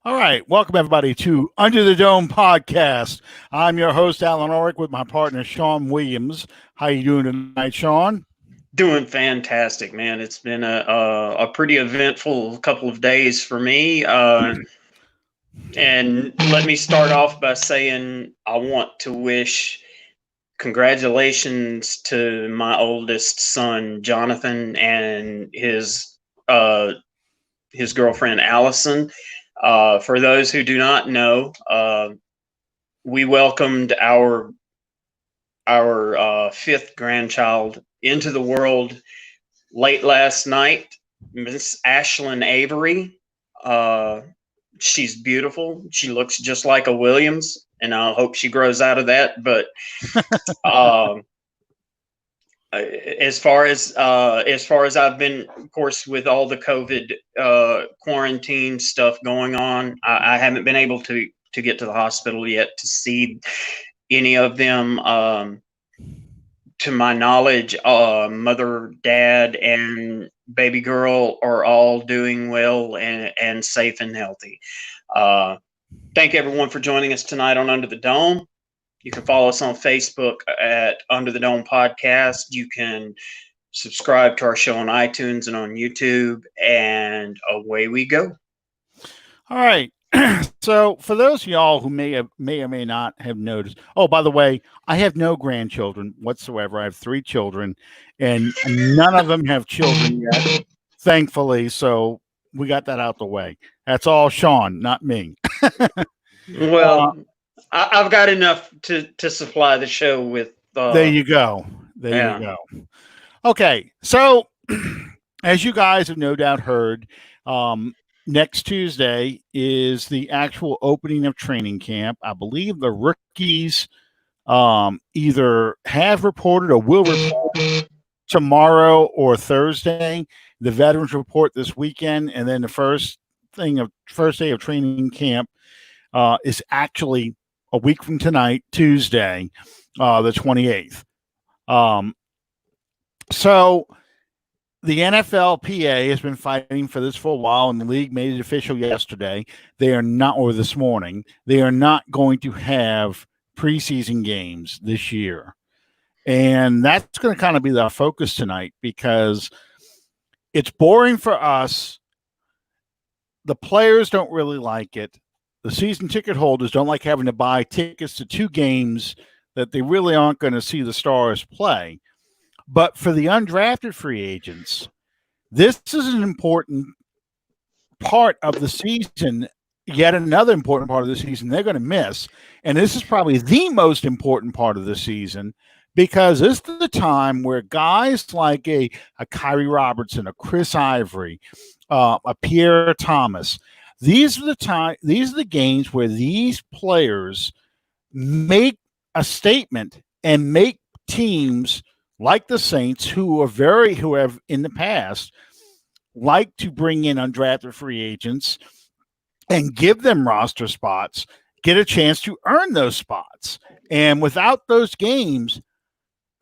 All right, welcome everybody to Under the Dome podcast. I'm your host Alan Orick with my partner Sean Williams. How you doing tonight, Sean? Doing fantastic, man. It's been a pretty eventful couple of days for me. And let me start off by saying I want to wish congratulations to my oldest son, Jonathan, and his girlfriend, Allison. For those who do not know, we welcomed our fifth grandchild into the world late last night, Miss Ashlyn Avery. Uh, she's beautiful. She looks just like a Williams, and I hope she grows out of that. But um, as far as I've been, of course, with all the COVID quarantine stuff going on, I haven't been able to get to the hospital yet to see any of them. To my knowledge, mother, dad, and baby girl are all doing well and safe and healthy. Uh, Thank everyone for joining us tonight on Under the Dome. You can follow us on Facebook at Under the Dome Podcast. You can subscribe to our show on iTunes and on YouTube, and away we go. All right. So, for those of y'all who may or may not have noticed, oh, by the way, I have no grandchildren whatsoever. I have 3 children, and none of them have children yet, thankfully. So we got that out the way. That's all Sean, not me. Well, I've got enough to supply the show with. There you go. There you Yeah. go. Okay, so as you guys have no doubt heard, next Tuesday is the actual opening of training camp. I believe the rookies either have reported or will report tomorrow or Thursday. The veterans report this weekend, and then the first day of training camp is actually a week from tonight, Tuesday, the 28th. So the NFLPA has been fighting for this for a while, and the league made it official yesterday. They are not, or this morning, they are not going to have preseason games this year. And that's going to kind of be the focus tonight because it's boring for us. The players don't really like it. The season ticket holders don't like having to buy tickets to 2 games that they really aren't going to see the stars play. But for the undrafted free agents, this is an important part of the season, yet another important part of the season they're going to miss. And this is probably the most important part of the season because this is the time where guys like a Khiry Robertson, a Chris Ivory, a Pierre Thomas, these are the games where these players make a statement and make teams like the Saints, who have in the past like to bring in undrafted free agents and give them roster spots, get a chance to earn those spots. And without those games,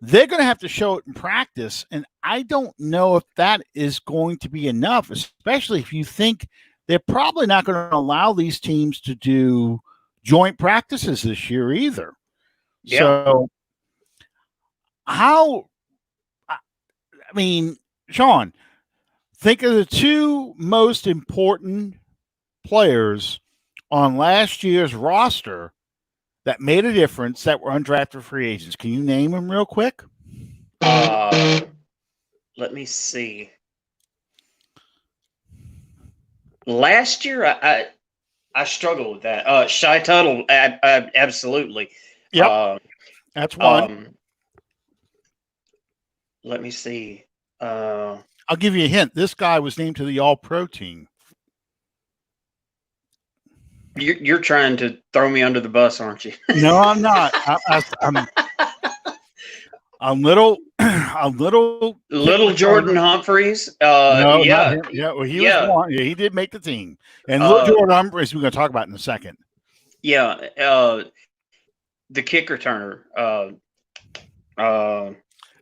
they're going to have to show it in practice. And I don't know if that is going to be enough, especially if you think they're probably not going to allow these teams to do joint practices this year either. Yeah. So Sean, think of the 2 most important players on last year's roster that made a difference that were undrafted free agents. Can you name them real quick? Let me see. Last year, I struggled with that. Shy Tuttle, absolutely. Yep, that's one. Let me see. I'll give you a hint. This guy was named to the All-Pro team. You're trying to throw me under the bus, aren't you? No, I'm not. I'm little Jordan Humphreys. No, Yeah, not him. Yeah, well, he was one. Yeah, he did make the team. And little Jordan Humphreys, we're going to talk about in a second. Yeah, the kick returner.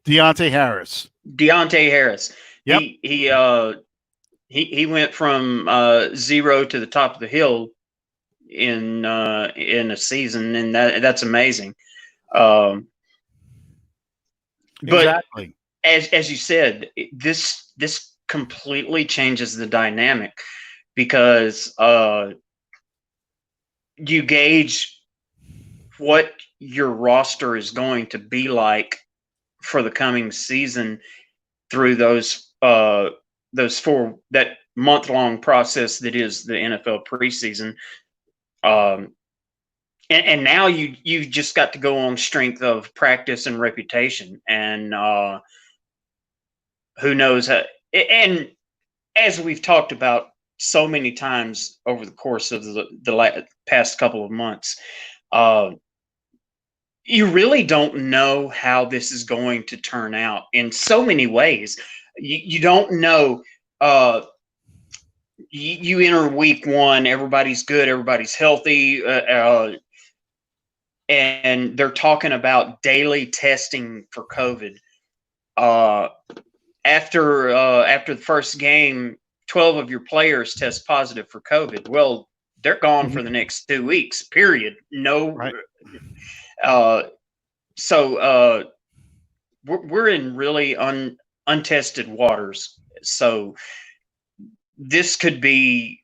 Deontay Harris. Yep. He went from 0 to the top of the hill in a season, and that's amazing. But exactly. As you said, this completely changes the dynamic because you gauge what your roster is going to be like for the coming season through that month-long process that is the NFL preseason. And now you just got to go on strength of practice and reputation, and who knows how. And as we've talked about so many times over the course of the past couple of months, you really don't know how this is going to turn out in so many ways. You don't know. You enter week one, everybody's good, everybody's healthy, and they're talking about daily testing for COVID. After the first game, 12 of your players test positive for COVID. Well, they're gone for the next 2 weeks. Period. No. Right. So we're in really untested waters. So this could be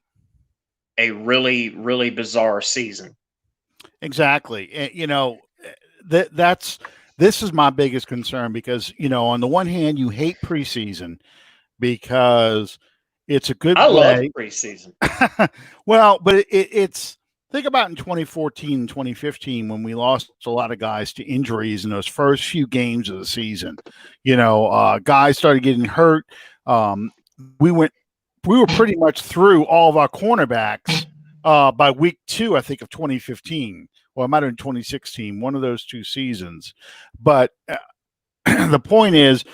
a really, really bizarre season. Exactly. You know, this is my biggest concern because, you know, on the one hand, you hate preseason because it's a good I love way. preseason. Well, but it's think about in 2014 and 2015 when we lost a lot of guys to injuries in those first few games of the season. You know, guys started getting hurt. We were pretty much through all of our cornerbacks by week 2, I think, of 2015. Well, it might have been 2016, one of those 2 seasons. But the point is,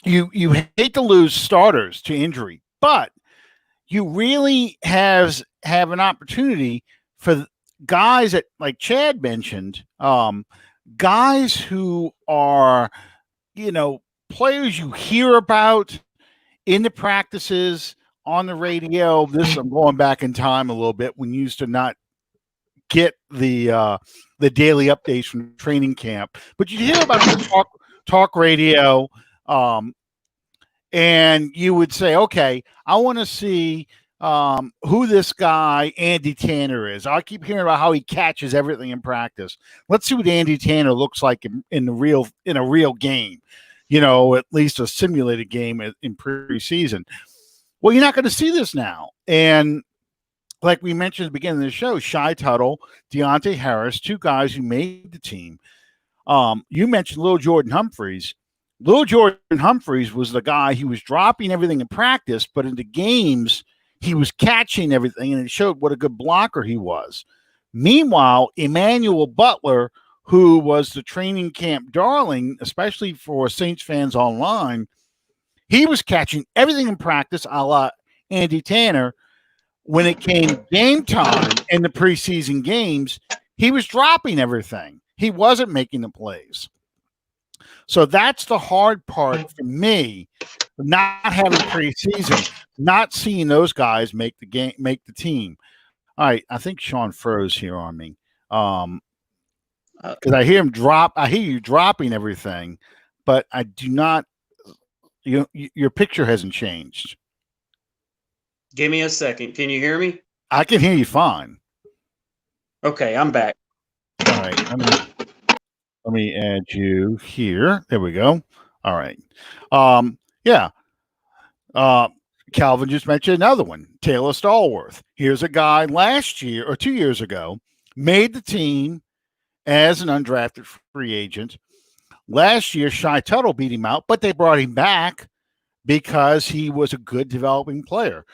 you hate to lose starters to injury, but you really have an opportunity for guys that, like Chad mentioned, guys who are, you know, players you hear about in the practices, on the radio. I'm going back in time a little bit when you used to not get the daily updates from training camp, but you hear about the talk radio, and you would say, okay, I want to see who this guy Andy Tanner is. I keep hearing about how he catches everything in practice. Let's see what Andy Tanner looks like in a real game, you know, at least a simulated game in preseason. Well, you're not going to see this now. And like we mentioned at the beginning of the show, Shy Tuttle, Deontay Harris, 2 guys who made the team. You mentioned Lil Jordan Humphreys. Lil Jordan Humphreys was the guy who was dropping everything in practice, but in the games, he was catching everything, and it showed what a good blocker he was. Meanwhile, Emmanuel Butler, who was the training camp darling, especially for Saints fans online, he was catching everything in practice, a la Andy Tanner. When it came game time in the preseason games, he was dropping everything. He wasn't making the plays. So that's the hard part for me, not having preseason, not seeing those guys make the team. All right, I think Sean froze here on me. Because I hear him drop. I hear you dropping everything, but I do not. Your picture hasn't changed. Give me a second. Can you hear me? I can hear you fine. Okay, I'm back. All right. Let me add you here. There we go. All right. Yeah. Calvin just mentioned another one, Taylor Stallworth. Here's a guy last year or 2 years ago made the team as an undrafted free agent. Last year, Shy Tuttle beat him out, but they brought him back because he was a good developing player.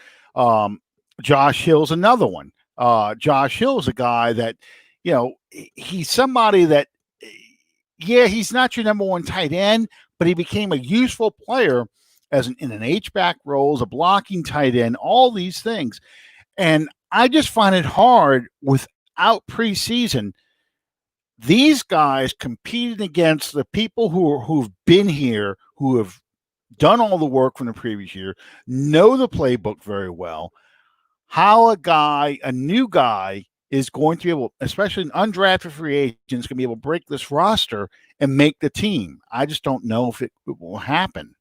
Josh Hill's another one. Josh Hill's a guy that, you know, he's somebody that, yeah, he's not your number 1 tight end, but he became a useful player in an H-back role, as a blocking tight end, all these things. And I just find it hard without preseason. These guys competing against the people who've been here, who have done all the work from the previous year, know the playbook very well. how a new guy, is going to be able, especially an undrafted free agent, is going to be able to break this roster and make the team. I just don't know if it will happen.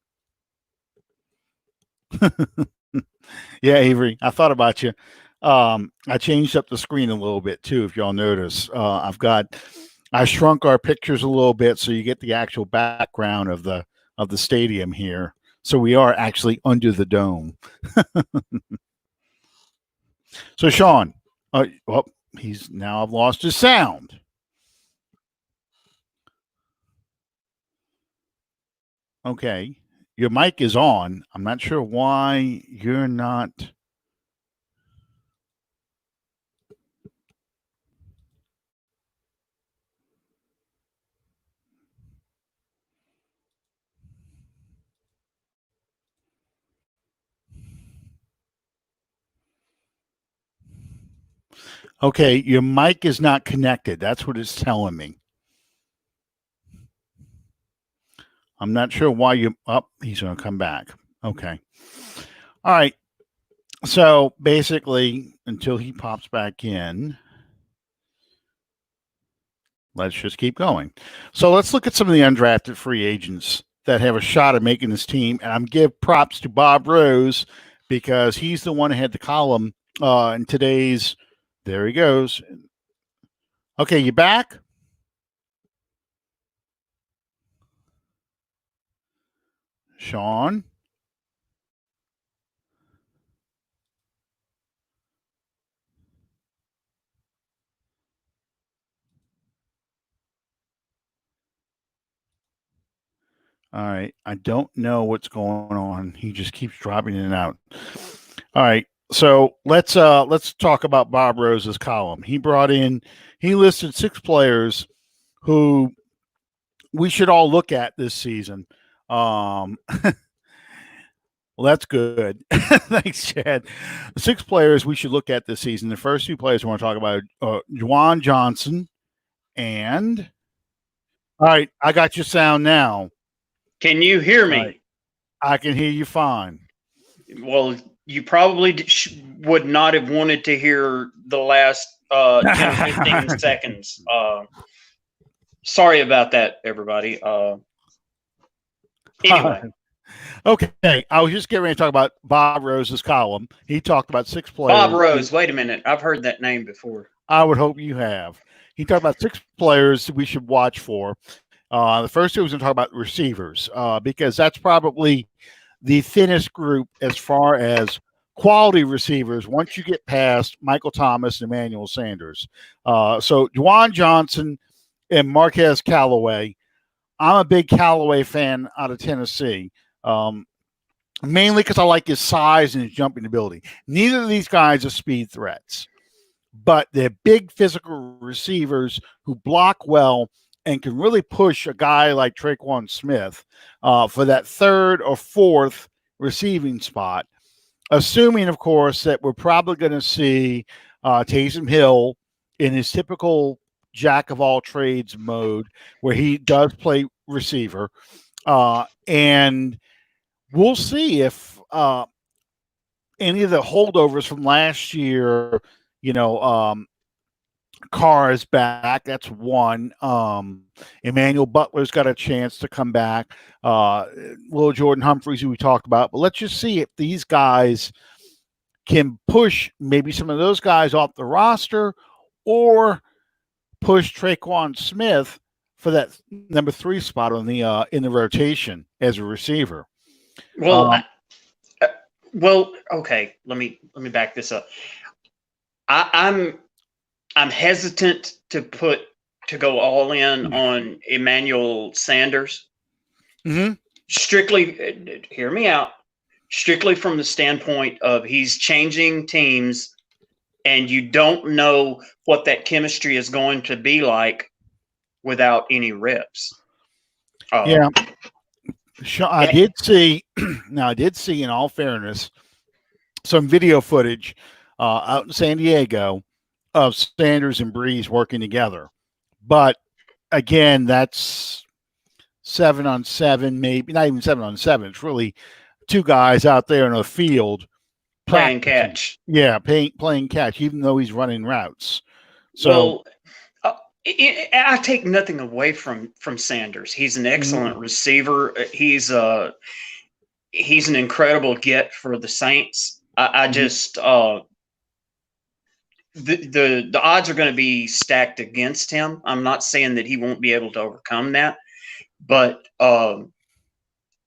Yeah, Avery, I thought about you. I changed up the screen a little bit too, if y'all notice. I shrunk our pictures a little bit so you get the actual background of the stadium here. So we are actually under the dome. So Sean, well, he's now lost his sound. Okay, your mic is on. I'm not sure why you're not. Okay, your mic is not connected. That's what it's telling me. I'm not sure why you. Oh, he's going to come back. Okay. All right. So basically, until he pops back in, let's just keep going. So let's look at some of the undrafted free agents that have a shot at making this team. And I'm give props to Bob Rose because he's the one who had the column in today's. There he goes. Okay, you back? Sean? All right. I don't know what's going on. He just keeps dropping in and out. All right. So let's talk about Bob Rose's column. He listed 6 players who we should all look at this season. Well, that's good. Thanks, Chad. 6 players we should look at this season. The first 2 players we want to talk about are Juwan Johnson and. All right, I got your sound now. Can you hear me? Right. I can hear you fine. Well, you probably would not have wanted to hear the last 10 15 seconds. Sorry about that, everybody. Anyway. Okay, I was just getting ready to talk about Bob Rose's column. He talked about 6 players. Bob Rose, wait a minute. I've heard that name before. I would hope you have. He talked about 6 players we should watch for. The first 2 was going to talk about receivers because that's probably the thinnest group as far as quality receivers once you get past Michael Thomas and Emmanuel Sanders. So Juwan Johnson and Marquez Callaway. I'm a big Callaway fan out of Tennessee, mainly because I like his size and his jumping ability. Neither of these guys are speed threats, but they're big physical receivers who block well and can really push a guy like Traquan Smith for that 3rd or 4th receiving spot, assuming, of course, that we're probably going to see Taysom Hill in his typical jack-of-all-trades mode where he does play receiver. And we'll see if any of the holdovers from last year, Carr is back. That's one. Emmanuel Butler's got a chance to come back. Little Jordan Humphreys, who we talked about. But let's just see if these guys can push maybe some of those guys off the roster or push Traquan Smith for that number 3 spot on the in the rotation as a receiver. Well, okay. Let me back this up. I'm hesitant to go all in on Emmanuel Sanders. Mm-hmm. Strictly, hear me out. Strictly from the standpoint of he's changing teams, and you don't know what that chemistry is going to be like without any reps. Yeah, I did see. Now, I did see, in all fairness, some video footage out in San Diego of Sanders and Breeze working together. But again, that's 7-on-7, maybe not even 7-on-7. It's really 2 guys out there in the field playing practicing. catch. Yeah, playing catch, even though he's running routes. So Well, I take nothing away from Sanders. He's an excellent receiver. He's an incredible get for the Saints. I just the odds are going to be stacked against him. I'm not saying that he won't be able to overcome that, but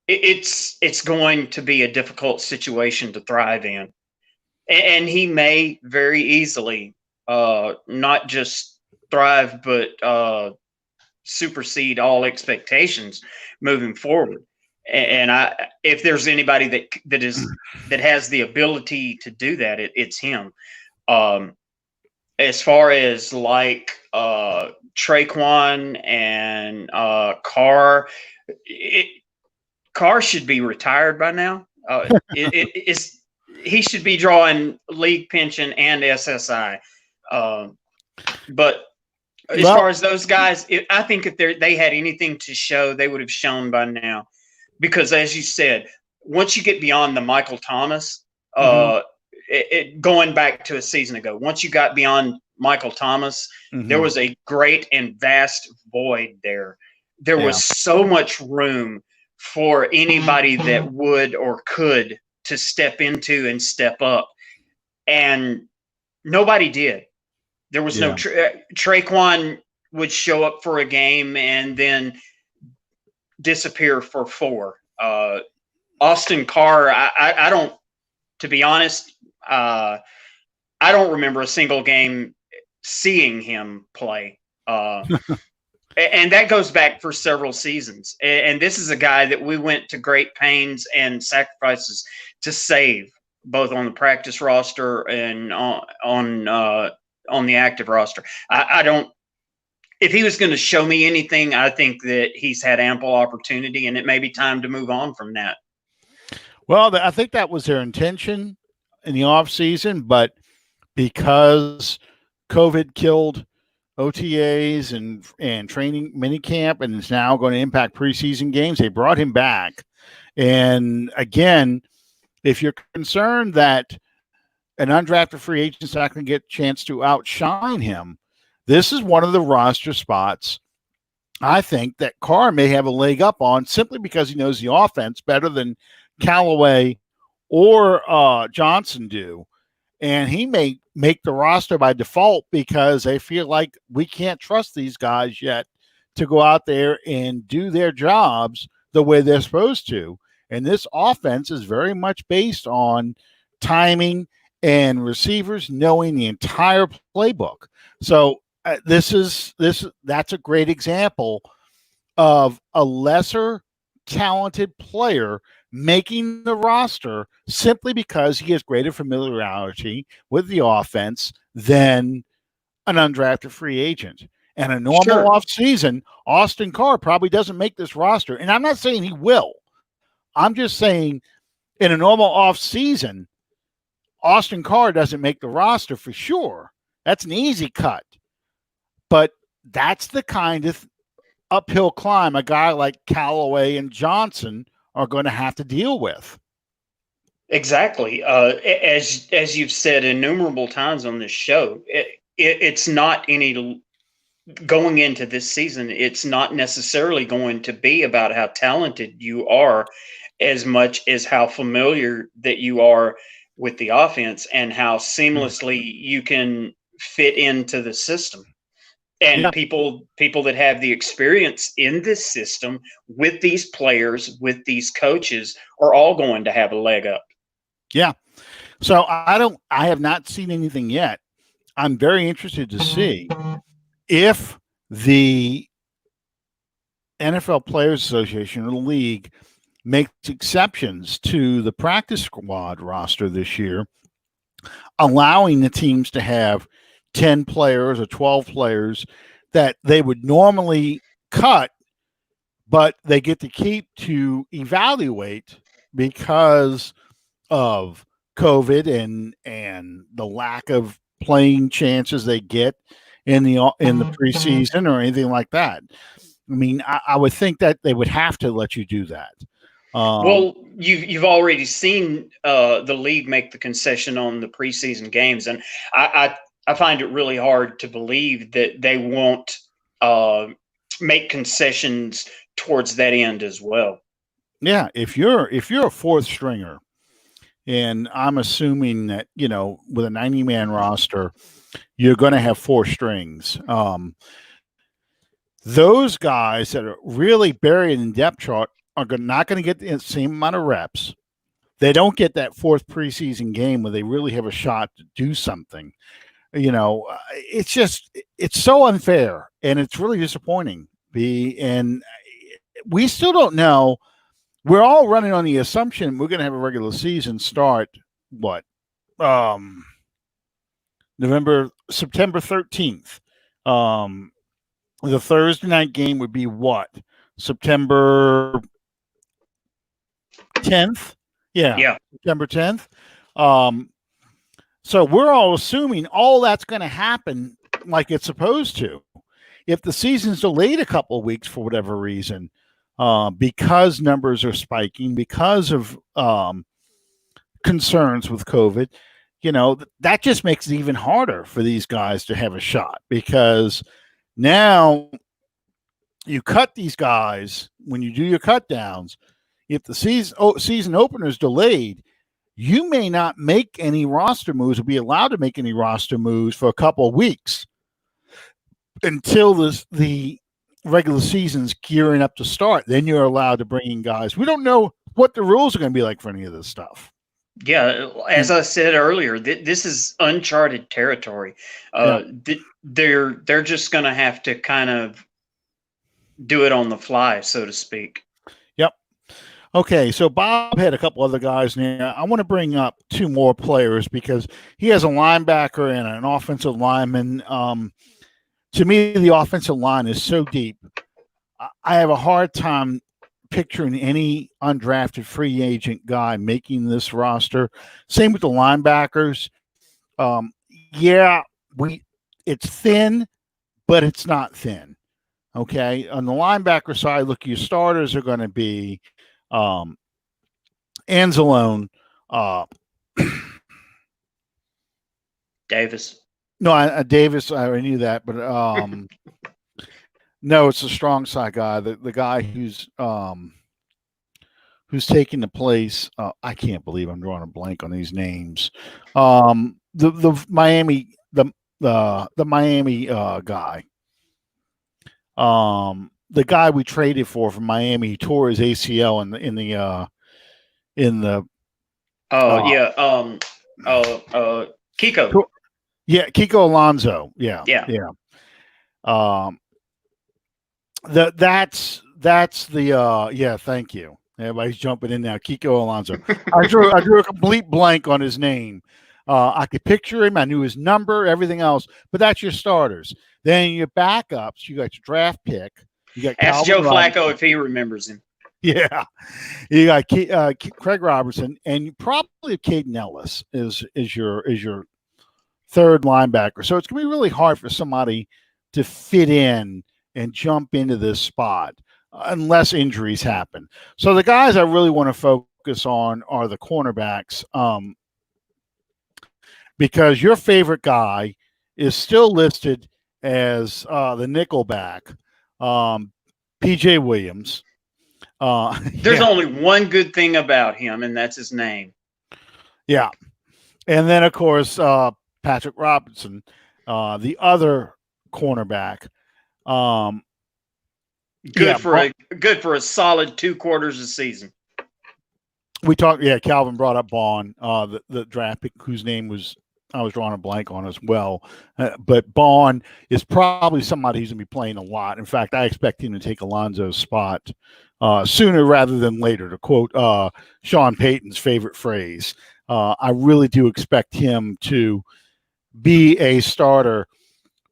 it's going to be a difficult situation to thrive in, and he may very easily not just thrive, but supersede all expectations moving forward. And if there's anybody that has the ability to do that, it's him. As far as like Traquan and Carr, Carr should be retired by now. He should be drawing league pension and SSI. But as far as those guys, I think if they had anything to show, they would have shown by now. Because as you said, once you get beyond the Michael Thomas, going back to a season ago, once you got beyond Michael Thomas, there was a great and vast void there. There was so much room for anybody that would or could to step into and step up. And nobody did. There was no Traquan would show up for a game and then disappear for 4. Austin Carr, I don't, to be honest, I don't remember a single game seeing him play. And that goes back for several seasons. And this is a guy that we went to great pains and sacrifices to save, both on the practice roster and on the active roster. I don't. If he was going to show me anything, I think that he's had ample opportunity, and it may be time to move on from that. Well, I think that was their intention in the offseason, but because COVID killed OTAs and training minicamp, and it's now going to impact preseason games, they brought him back. And again, if you're concerned that an undrafted free agent is not going to get a chance to outshine him, this is one of the roster spots I think that Carr may have a leg up on, simply because he knows the offense better than Callaway or Johnson do. And he may make the roster by default because they feel like we can't trust these guys yet to go out there and do their jobs the way they're supposed to. And this offense is very much based on timing and receivers knowing the entire playbook. So that's a great example of a lesser talented player making the roster simply because he has greater familiarity with the offense than an undrafted free agent. And a normal offseason, Austin Carr probably doesn't make this roster. And I'm not saying he will. I'm just saying in a normal offseason, Austin Carr doesn't make the roster for sure. That's an easy cut. But that's the kind of uphill climb a guy like Callaway and Johnson are going to have to deal with. Exactly. As you've said innumerable times on this show, it's not any going into this season. It's not necessarily going to be about how talented you are as much as how familiar that you are with the offense and how seamlessly you can fit into the system. And people that have the experience in this system with these players, with these coaches, are all going to have a leg up. Yeah. So I have not seen anything yet. I'm very interested to see if the NFL Players Association or the league makes exceptions to the practice squad roster this year, allowing the teams to have 10 players or 12 players that they would normally cut, but they get to keep to evaluate because of COVID and the lack of playing chances they get in the preseason or anything like that. I mean, I would think that they would have to let you do that. Well, you've already seen the league make the concession on the preseason games, and I find it really hard to believe that they won't make concessions towards that end as well. Yeah, if you're a fourth stringer, and I'm assuming that with a 90-man roster, you're going to have four strings. Those guys that are really buried in depth chart are not going to get the same amount of reps. They don't get that fourth preseason game where they really have a shot to do something. It's so unfair, and it's really disappointing. And we still don't know. We're all running on the assumption we're going to have a regular season start. September 13th. The Thursday night game would be what? September 10th? Yeah. September 10th. So we're all assuming all that's going to happen like it's supposed to. If the season's delayed a couple of weeks for whatever reason, because numbers are spiking, because of concerns with COVID, that just makes it even harder for these guys to have a shot, because now you cut these guys when you do your cut downs. If the season opener is delayed, you may not make any roster moves or be allowed to make any roster moves for a couple of weeks until the regular season's gearing up to start. Then you're allowed to bring in guys. We don't know what the rules are going to be like for any of this stuff. Yeah, as I said earlier, this is uncharted territory. They're just going to have to kind of do it on the fly, so to speak. Yep. Okay, so Bob had a couple other guys now. I want to bring up two more players because he has a linebacker and an offensive lineman. To me, the offensive line is so deep. I have a hard time picturing any undrafted free agent guy making this roster. Same with the linebackers. It's thin, but it's not thin. Okay. On the linebacker side, look, your starters are going to be Anzalone, Davis. No, Davis, I already knew that, but no, it's the strong side guy, the guy who's taking the place. I can't believe I'm drawing a blank on these names. The Miami guy. The guy we traded for from Miami, he tore his ACL Kiko. Yeah, Kiko Alonso. Yeah. That's the thank you. Everybody's jumping in now. Kiko Alonso. I drew a complete blank on his name. I could picture him. I knew his number, everything else. But that's your starters. Then your backups. You got your draft pick. You got Ask Joe Flacco if he remembers him. Yeah, you got Craig Robertson, and you probably Caden Ellis is your third linebacker. So it's going to be really hard for somebody to fit in and jump into this spot unless injuries happen. So the guys I really want to focus on are the cornerbacks, because your favorite guy is still listed as the nickelback, PJ Williams. There's only one good thing about him, and that's his name. Yeah. And then, of course, Patrick Robinson, the other cornerback. Good for a solid 2 quarters of season. We talked. Yeah, Calvin brought up Bond, the draft pick, whose name I was drawing a blank on as well. But Bond is probably somebody who's going to be playing a lot. In fact, I expect him to take Alonzo's spot sooner rather than later. To quote Sean Payton's favorite phrase, I really do expect him to be a starter,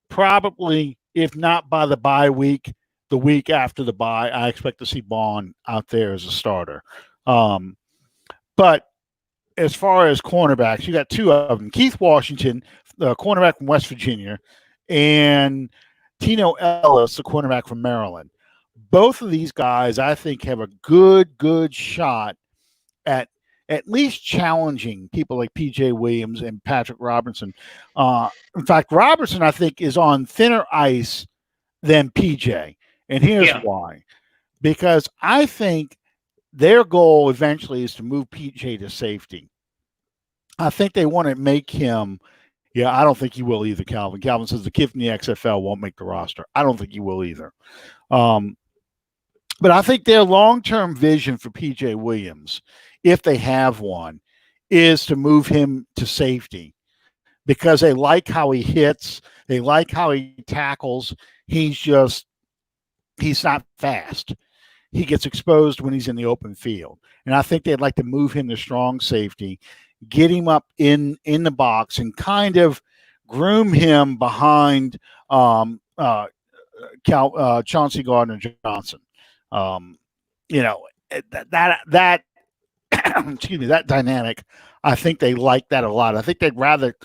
probably, if not by the bye week, the week after the bye. I expect to see Bond out there as a starter. But as far as cornerbacks, you got 2 of them. Keith Washington, the cornerback from West Virginia, and Tino Ellis, the cornerback from Maryland. both of these guys, I think, have a good shot at least challenging people like P.J. Williams and Patrick Robertson. In fact, Robertson, I think, is on thinner ice than P.J. And here's why. Because I think their goal eventually is to move P.J. to safety. I think they want to make him – yeah, I don't think he will either, Calvin. Calvin says the kid from the XFL won't make the roster. I don't think he will either. But I think their long-term vision for P.J. Williams, if they have one, is to move him to safety because they like how he hits. They like how he tackles. He's not fast. He gets exposed when he's in the open field. And I think they'd like to move him to strong safety, get him up in the box, and kind of groom him behind Chauncey Gardner-Johnson. That excuse me, that dynamic, I think they like that a lot. I think they'd rather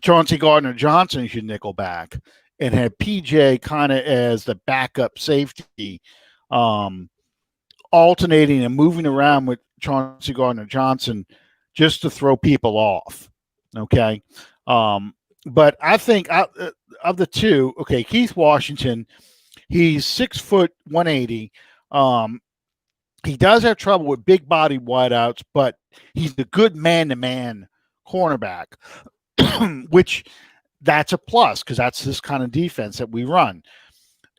Chauncey Gardner-Johnson should nickel back and have PJ kind of as the backup safety, alternating and moving around with Chauncey Gardner-Johnson just to throw people off. Okay. But I think of the two, okay, Keith Washington, he's 6 foot 180. He does have trouble with big body wideouts, but he's a good man-to-man cornerback, which that's a plus because that's this kind of defense that we run.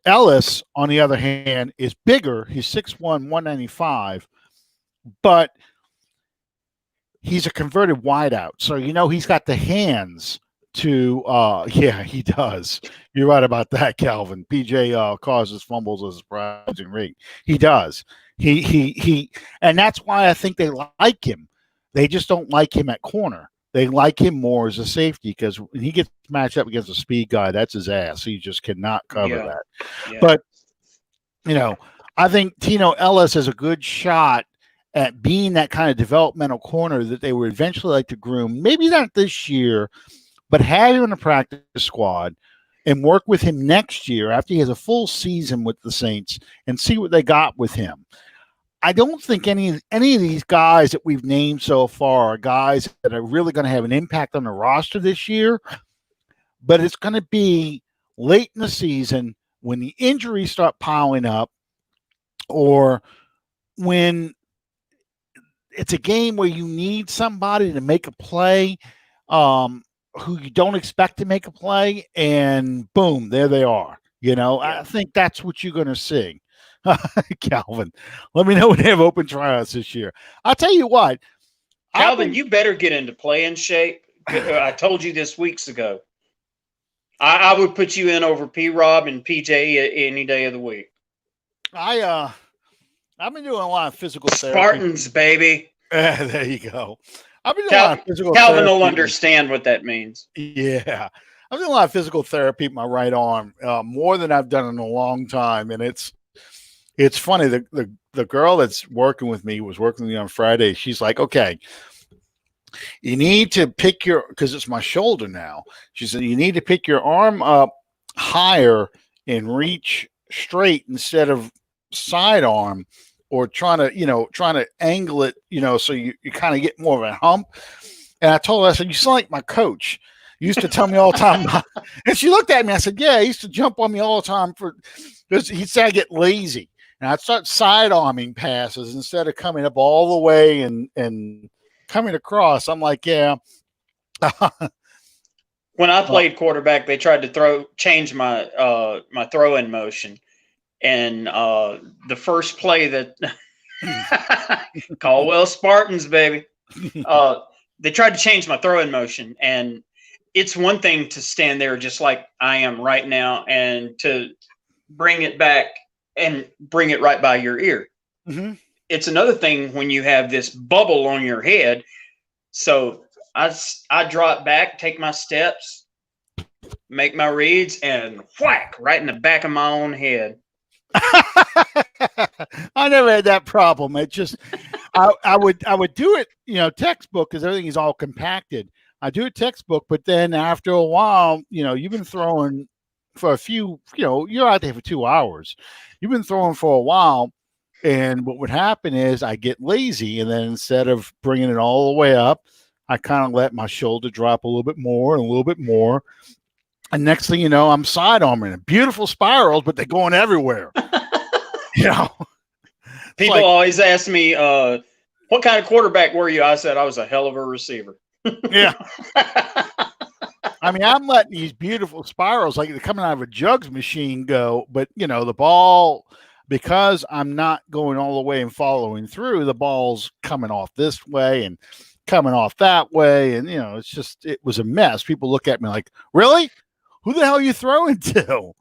Ellis, on the other hand, is bigger. He's 6'1", 195, but he's a converted wideout. So, he's got the hands to yeah, he does. You're right about that, Calvin. PJ causes fumbles at a surprising rate. He does. He and that's why I think they like him. They just don't like him at corner. They like him more as a safety because when he gets matched up against a speed guy, that's his ass. He just cannot cover that. Yeah. But I think Tino Ellis has a good shot at being that kind of developmental corner that they would eventually like to groom. Maybe not this year, but have him in a practice squad and work with him next year after he has a full season with the Saints and see what they got with him. I don't think any of these guys that we've named so far are guys that are really going to have an impact on the roster this year, but it's going to be late in the season when the injuries start piling up or when it's a game where you need somebody to make a play who you don't expect to make a play, and boom, there they are. I think that's what you're going to see. Calvin, let me know when they have open tryouts this year. I'll tell you what. Calvin, you better get into playing shape. I told you this weeks ago. I would put you in over P-Rob and PJ any day of the week. I've been doing a lot of physical therapy. Spartans, baby. There you go. I've been doing a lot of physical Calvin therapy. will understand what that means. Yeah. I've done a lot of physical therapy with my right arm, more than I've done in a long time. And it's funny. The girl that's working with me was working with me on Friday. She's like, okay, you need to pick because it's my shoulder now. She said, you need to pick your arm up higher and reach straight instead of sidearm or trying to angle it, so you kind of get more of a hump. And I told her, I said, you sound like my coach. You used to tell me all the time. And she looked at me. I said, yeah, he used to jump on me all the time because he said I get lazy. And I'd start side-arming passes instead of coming up all the way and coming across. I'm like, yeah. When I played quarterback, they tried to change my my throw-in motion. And the first play that Caldwell Spartans, baby, they tried to change my throw-in motion. And it's one thing to stand there just like I am right now and to bring it back and bring it right by your ear. Mm-hmm. It's another thing when you have this bubble on your head. So I drop back, take my steps, make my reads, and whack right in the back of my own head. I never had that problem. It just I would do it, textbook because everything is all compacted. I do a textbook, but then after a while, you've been throwing for a few, you're out there for 2 hours. You've been throwing for a while. And what would happen is I get lazy, and then instead of bringing it all the way up, I kind of let my shoulder drop a little bit more and a little bit more. And next thing you know, I'm side arming. Beautiful spirals, but they're going everywhere. People always ask me, what kind of quarterback were you? I said I was a hell of a receiver. Yeah. I mean, I'm letting these beautiful spirals, like they're coming out of a jugs machine, go. But, the ball, because I'm not going all the way and following through, the ball's coming off this way and coming off that way. And, it was a mess. People look at me like, really? Who the hell are you throwing to?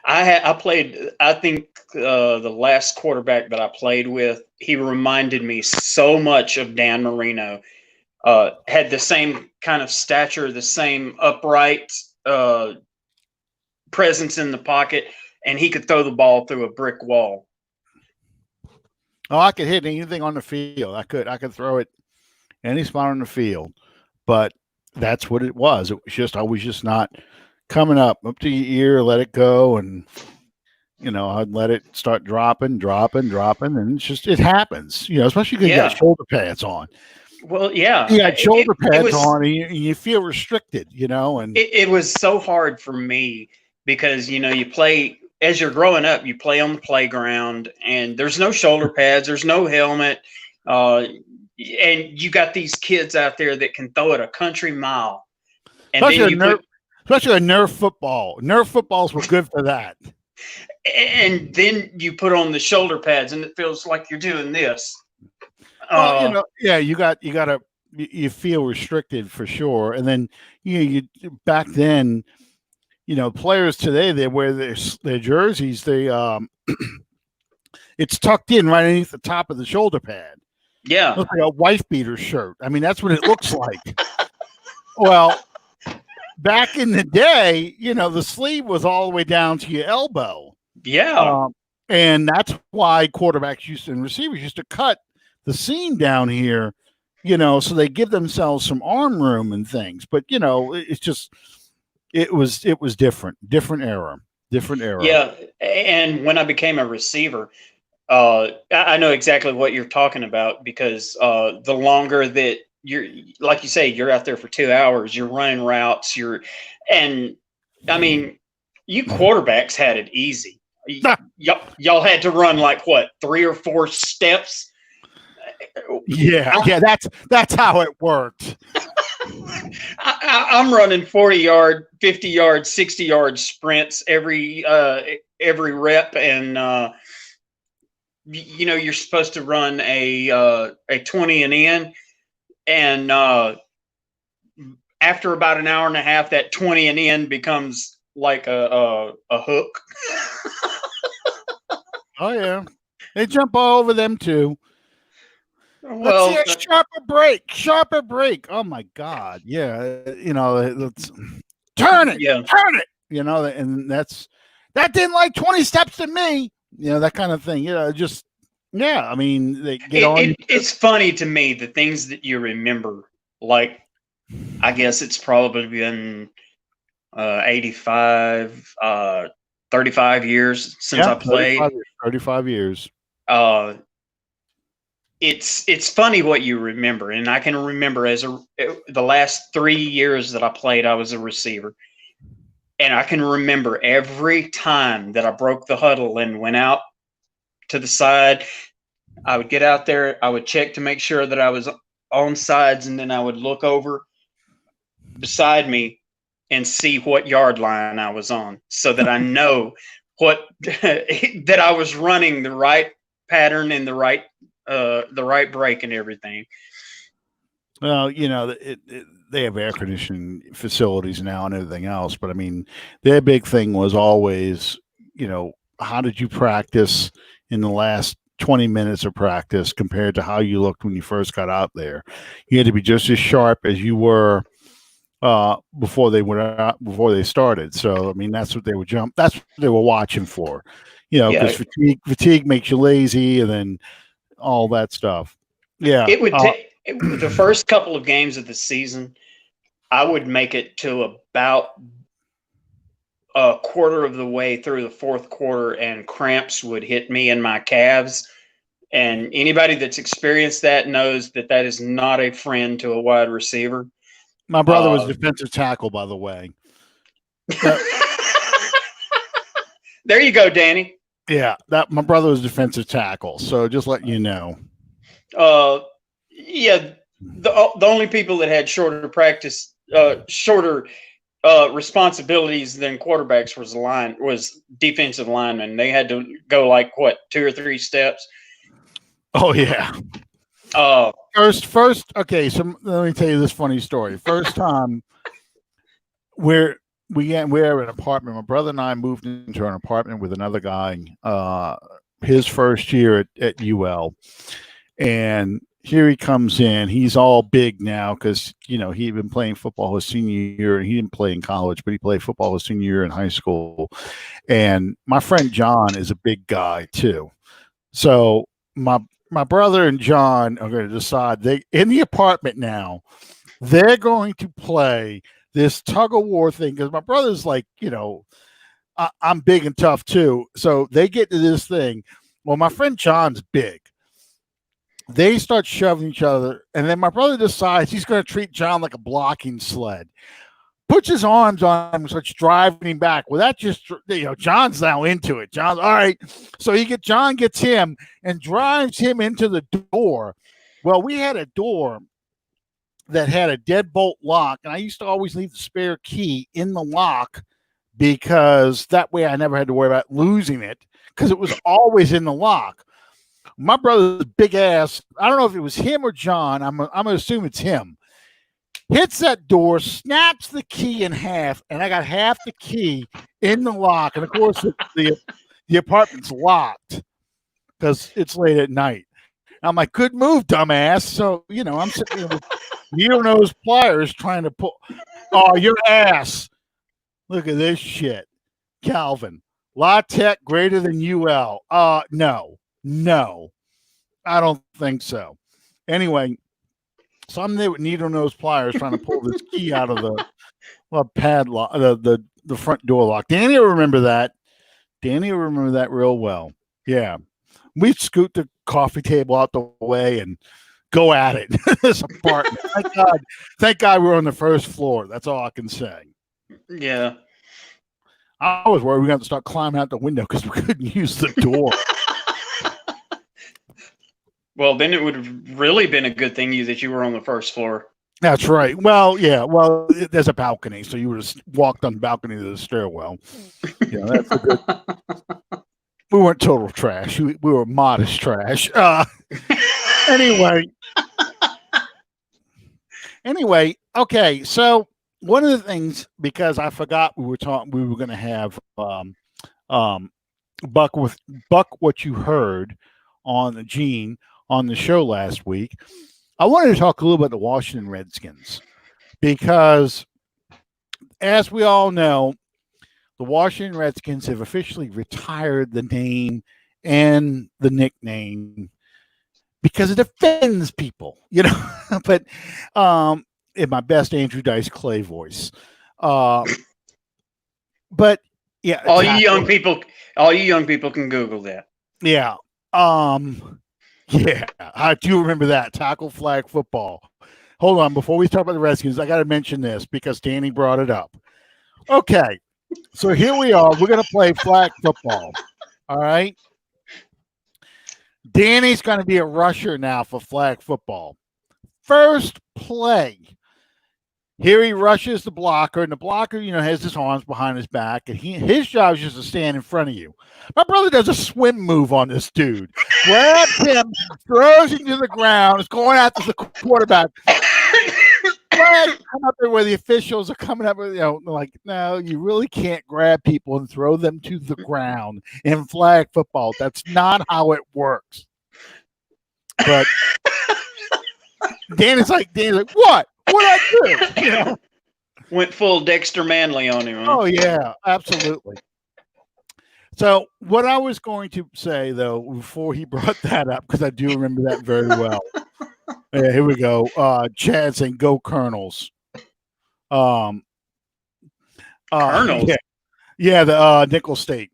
I played, I think the last quarterback that I played with, he reminded me so much of Dan Marino. Had the same kind of stature, the same upright presence in the pocket, and he could throw the ball through a brick wall. Oh, I could hit anything on the field. I could throw it any spot on the field, but that's what it was. It was just, I was just not coming up to your ear, let it go. And, I'd let it start dropping. And it happens, especially because you got shoulder pads on. Well, yeah. You got shoulder pads on and you feel restricted, and it was so hard for me because, you play as you're growing up, you play on the playground and there's no shoulder pads, there's no helmet. And you got these kids out there that can throw it a country mile. And especially a Nerf football. Nerf footballs were good for that. And then you put on the shoulder pads and it feels like you're doing this. Well, you feel restricted for sure. And then, you back then, players today, they wear their jerseys. They, it's tucked in right underneath the top of the shoulder pad. Yeah. It looks like a wife beater shirt. I mean, that's what it looks like. Well, back in the day, the sleeve was all the way down to your elbow. Yeah. And that's why quarterbacks and receivers used to cut the seam down here, so they give themselves some arm room and things. But, it's just, it was different era. Yeah. And when I became a receiver, I know exactly what you're talking about because the longer that you're, like you say, you're out there for 2 hours, you're running routes, and I mean, you quarterbacks had it easy. Y'all had to run like what, 3 or 4 steps? Yeah, that's how it worked. I'm running 40-yard, 50-yard, 60-yard sprints every rep, and you're supposed to run a 20 and in, and after about an hour and a half, that 20 and in becomes like a hook. Oh yeah, they jump all over them too. Well, let's see a sharper break. Oh my God. Yeah. Let's turn it, and that didn't like 20 steps to me, that kind of thing. I mean, they get on. It's funny to me, the things that you remember, like, I guess it's probably been 85, 35 years since I played. 35 years. It's funny what you remember, and I can remember the last 3 years that I played, I was a receiver, and I can remember every time that I broke the huddle and went out to the side. I would get out there, I would check to make sure that I was on sides, and then I would look over beside me and see what yard line I was on, so that I know that I was running the right pattern and the right break and everything. Well, they have air conditioning facilities now and everything else, but I mean, their big thing was always, how did you practice in the last 20 minutes of practice compared to how you looked when you first got out there? You had to be just as sharp as you were before they started. So I mean, that's what they were watching for, because fatigue makes you lazy, and then all that stuff. Yeah, it would take the first couple of games of the season. I would make it to about a quarter of the way through the fourth quarter, and cramps would hit me in my calves. And anybody that's experienced that knows that that is not a friend to a wide receiver. My brother was defensive tackle, by the way. There you go, Danny. Yeah, my brother was defensive tackle. So just letting you know. Yeah, the only people that had shorter responsibilities than quarterbacks was defensive linemen. They had to go like 2 or 3 steps. Oh yeah. First. Okay, so let me tell you this funny story. First time we're in an apartment. My brother and I moved into an apartment with another guy. His first year at UL, and here he comes in. He's all big now because he'd been playing football his senior year, and he didn't play in college, but he played football his senior year in high school. And my friend John is a big guy too. So my brother and John are going to decide in the apartment now. They're going to play this tug of war thing because my brother's like, I'm big and tough too. So they get to this thing. Well, my friend John's big. They start shoving each other, and then my brother decides he's going to treat John like a blocking sled. Puts his arms on him, starts driving him back. Well, that just, John's now into it. John's all right. So John gets him and drives him into the door. Well, we had a door that had a deadbolt lock, and I used to always leave the spare key in the lock because that way I never had to worry about losing it because it was always in the lock. My brother's big ass, I don't know if it was him or John. I'm going to assume it's him. Hits that door, snaps the key in half, and I got half the key in the lock. And, of course, the apartment's locked because it's late at night. I'm like, good move, dumbass. So, I'm sitting there with needle-nose pliers trying to pull. Oh, your ass. Look at this shit. Calvin. La Tech greater than UL. No, I don't think so. Anyway, so I'm there with needle-nose pliers trying to pull this key out of the padlock, the front door lock. Danny will remember that. Danny will remember that real well. Yeah. We scoot the coffee table out the way and go at it. This apartment. Thank God we're on the first floor. That's all I can say. Yeah. I was worried we got to start climbing out the window because we couldn't use the door. Well, then it would have really been a good thing that you were on the first floor. That's right. Well, yeah. Well, there's a balcony, so you would have walked on the balcony to the stairwell. That's a good. We weren't total trash. We were modest trash. Anyway. Okay. So one of the things, because I forgot we were going to have Buck what you heard on Gene on the show last week. I wanted to talk a little about the Washington Redskins because, as we all know, the Washington Redskins have officially retired the name and the nickname because it offends people, but in my best Andrew Dice Clay voice. But yeah, all you young people can Google that. Yeah. Yeah, I do remember that. Tackle flag football. Hold on. Before we talk about the Redskins, I got to mention this because Danny brought it up. Okay. So here we are. We're going to play flag football. All right. Danny's going to be a rusher now for flag football. First play. Here he rushes the blocker, and the blocker, has his arms behind his back, and his job is just to stand in front of you. My brother does a swim move on this dude. Grabs him, throws him to the ground, is going after the quarterback. Flag come up there where the officials are coming up with, like, no, you really can't grab people and throw them to the ground in flag football. That's not how it works. But Danny's like, what? What I do? Went full Dexter Manley on him. Huh? Oh yeah, absolutely. So what I was going to say though, before he brought that up, because I do remember that very well. Yeah, here we go. Chad saying, "Go Colonels." Colonels. Yeah. Yeah, the Nickel State.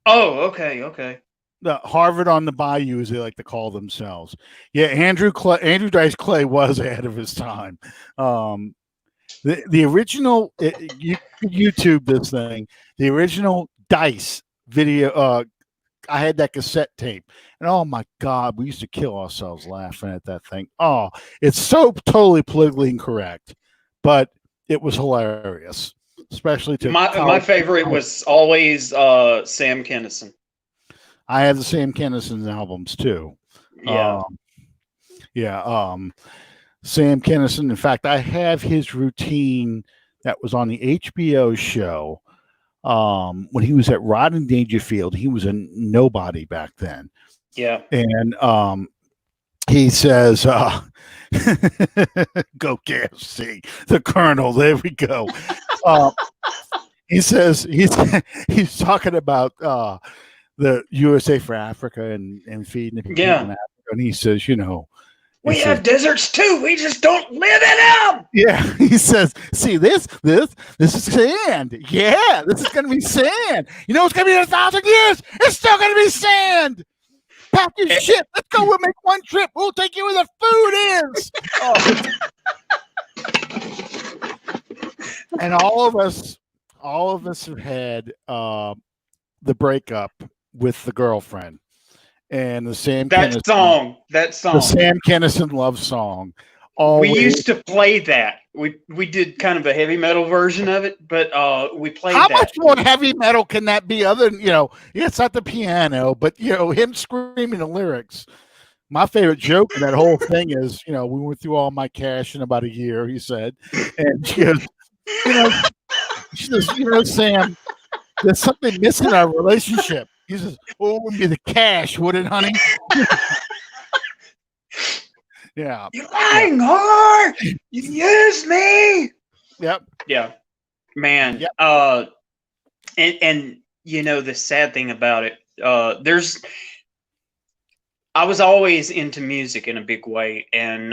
Oh, okay. The Harvard on the Bayou, as they like to call themselves. Yeah, Andrew Dice Clay was ahead of his time. The original, you could YouTube this thing. The original Dice video. I had that cassette tape, and oh my God, we used to kill ourselves laughing at that thing. Oh, it's so totally politically incorrect, but it was hilarious, especially to My favorite was always Sam Kinison. I had the Sam Kinison albums too. Yeah. Sam Kinison. In fact, I have his routine that was on the HBO show when he was at Rodney Dangerfield. He was a nobody back then. Yeah. And he says, "Go KFC, the Colonel." There we go. He says he's talking about the USA for Africa and feeding the people in Africa, and he says, we have deserts too. We just don't live in them. Yeah, he says, "See this is sand. Yeah, this is gonna be sand. You know, it's gonna be 1,000 years. It's still gonna be sand. Pack your shit. Let's go. We'll make one trip. We'll take you where the food is." And all of us have had the breakup with the girlfriend. And the Sam Kinison, the Sam Kinison love song. Always. We used to play that. We did kind of a heavy metal version of it, but we played. How much more heavy metal can that be? Other than it's not the piano, but him screaming the lyrics. My favorite joke in that whole thing is, we went through all my cash in about a year. He said, and she goes, Sam, there's something missing in our relationship. He says, "Oh, it would be the cash, would it, honey?" Yeah. You lying whore! You used me. Yep. Yeah. Man. Yep. And the sad thing about it, I was always into music in a big way, and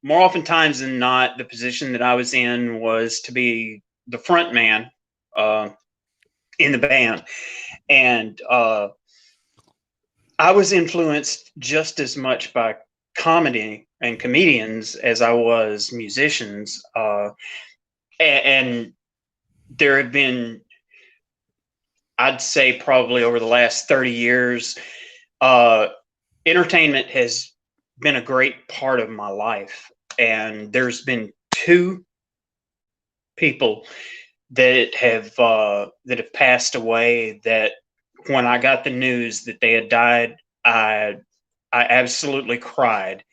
more oftentimes than not, the position that I was in was to be the front man in the band. And I was influenced just as much by comedy and comedians as I was musicians. And there have been, I'd say probably over the last 30 years, entertainment has been a great part of my life. And there's been two people that have passed away that when I got the news that they had died, I absolutely cried,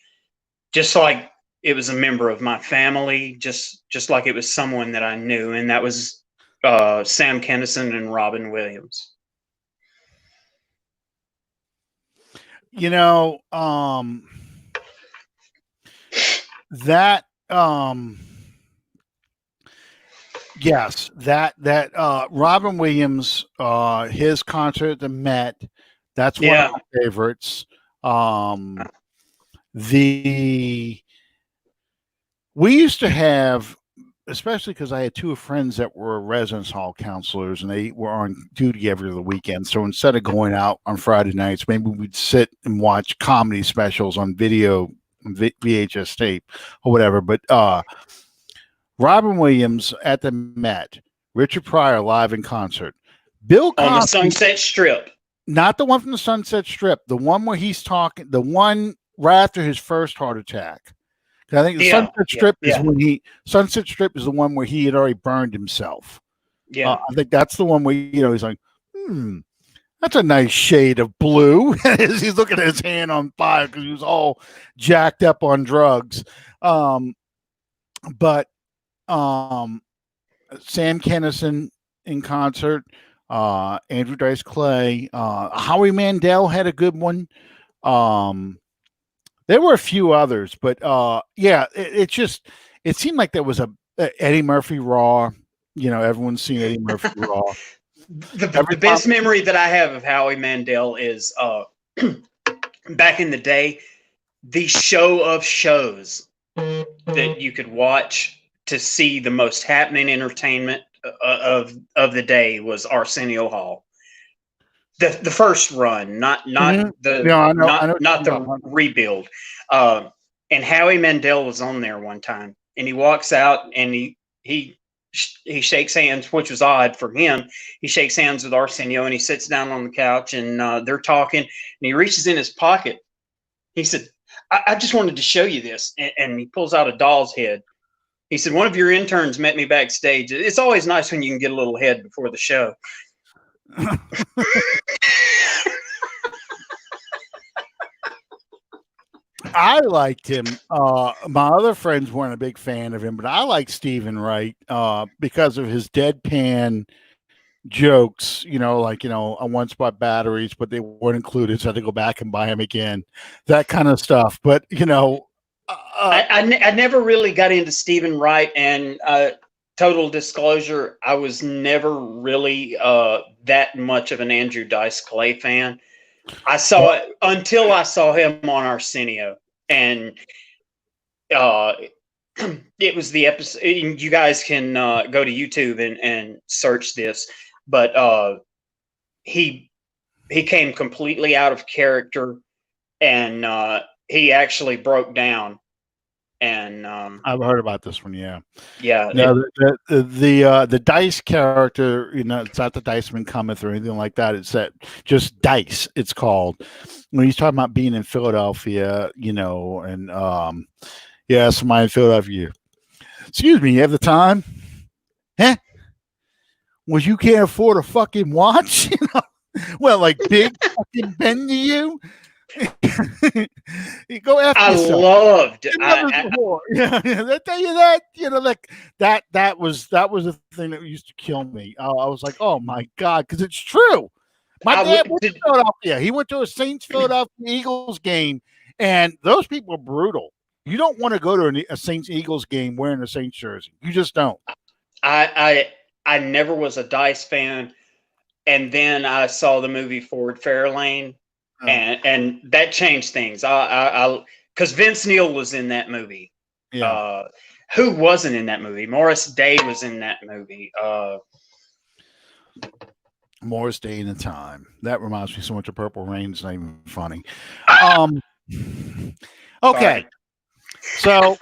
just like it was a member of my family, just like it was someone that I knew, and that was Sam Kinison and Robin Williams. Yes, that Robin Williams, his concert at the Met, that's one of my favorites. We used to have, especially because I had two friends that were residence hall counselors, and they were on duty every other weekend. So instead of going out on Friday nights, maybe we'd sit and watch comedy specials on video, VHS tape, or whatever. But Robin Williams at the Met, Richard Pryor live in concert, Bill Cosby on the Sunset Strip, not the one from the Sunset Strip, the one where he's talking, the one right after his first heart attack. I think the Sunset Strip is when Sunset Strip is the one where he had already burned himself. Yeah, I think that's the one where he's like, that's a nice shade of blue. He's looking at his hand on fire because he was all jacked up on drugs. But Sam Kinison in concert, Andrew Dice Clay, Howie Mandel had a good one. There were a few others, but it seemed like there was a Eddie Murphy Raw. Everyone's seen Eddie Murphy Raw. The best memory that I have of Howie Mandel is back in the day, the show of shows that you could watch to see the most happening entertainment of the day was Arsenio Hall. The first run, not the not the rebuild. And Howie Mandel was on there one time, and he walks out and he shakes hands, which was odd for him. He shakes hands with Arsenio, and he sits down on the couch, and they're talking, and he reaches in his pocket. He said, I just wanted to show you this. And he pulls out a doll's head. He said, one of your interns met me backstage. It's always nice when you can get a little head before the show. I liked him. My other friends weren't a big fan of him, but I like Stephen Wright because of his deadpan jokes, I once bought batteries, but they weren't included, so I had to go back and buy them again, that kind of stuff. But, I never really got into Stephen Wright, and total disclosure, I was never really that much of an Andrew Dice Clay fan. I saw it until I saw him on Arsenio, and it was the episode. You guys can go to YouTube and search this. But he came completely out of character, and he actually broke down. And I've heard about this one. Yeah. No, the Dice character, it's not the Diceman cometh or anything like that. It's that just Dice. It's called when he's talking about being in Philadelphia, and somebody in Philadelphia. Excuse me, you have the time? Huh? Well, you can't afford a fucking watch, Well, like Big fucking Ben to you. You go after yourself. Loved. I tell you that, that was the thing that used to kill me. I was like, oh my God, because it's true. My dad went to Philadelphia. He went to a Saints Philadelphia Eagles game, and those people are brutal. You don't want to go to a Saints Eagles game wearing a Saints jersey. You just don't. I never was a Dice fan, and then I saw the movie Ford Fairlane, and that changed things. Because Vince Neil was in that movie. Yeah. Who wasn't in that movie? Morris Day was in that movie. Morris Day in the Time. That reminds me so much of Purple Rain. It's not even funny. Okay. So,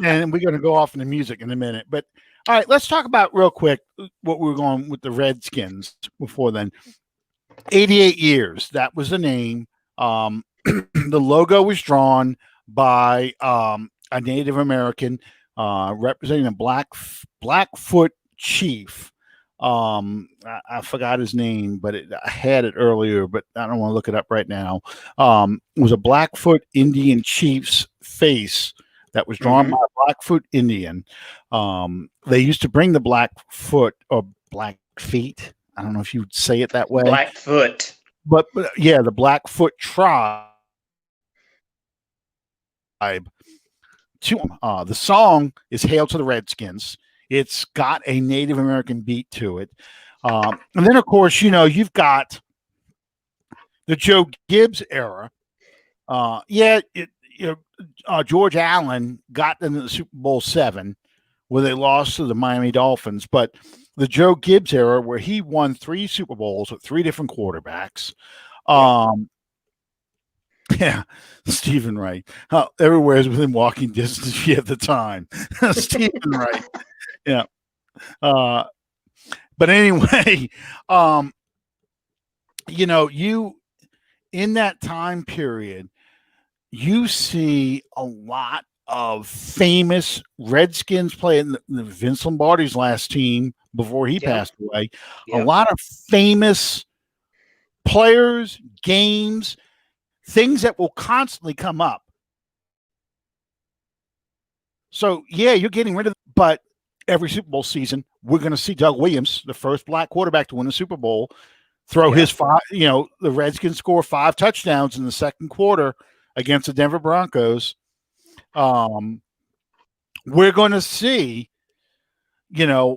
and we're going to go off into music in a minute, but all right, let's talk about real quick what we were going with the Redskins before then. 88 years. That was the name. The logo was drawn by a Native American representing a Blackfoot chief. I forgot his name, but I had it earlier, but I don't want to look it up right now. It was a Blackfoot Indian chief's face that was drawn by a Blackfoot Indian. They used to bring the Blackfoot or Blackfeet. I don't know if you would say it that way. Blackfoot. But yeah, the Blackfoot tribe. The song is Hail to the Redskins. It's got a Native American beat to it. And then, of course, you've got the Joe Gibbs era. George Allen got into the Super Bowl VII where they lost to the Miami Dolphins. But the Joe Gibbs era where he won 3 Super Bowls with 3 different quarterbacks. Yeah, Stephen Wright. Everywhere is within walking distance at the time. Stephen Wright. Yeah. But anyway, you in that time period, you see a lot of famous Redskins playing the Vince Lombardi's last team before he passed away. A lot of famous players, games, things that will constantly come up. So, yeah, you're getting rid of – but every Super Bowl season, we're going to see Doug Williams, the first black quarterback to win a Super Bowl, throw his 5 – the Redskins score 5 touchdowns in the second quarter against the Denver Broncos. We're going to see, John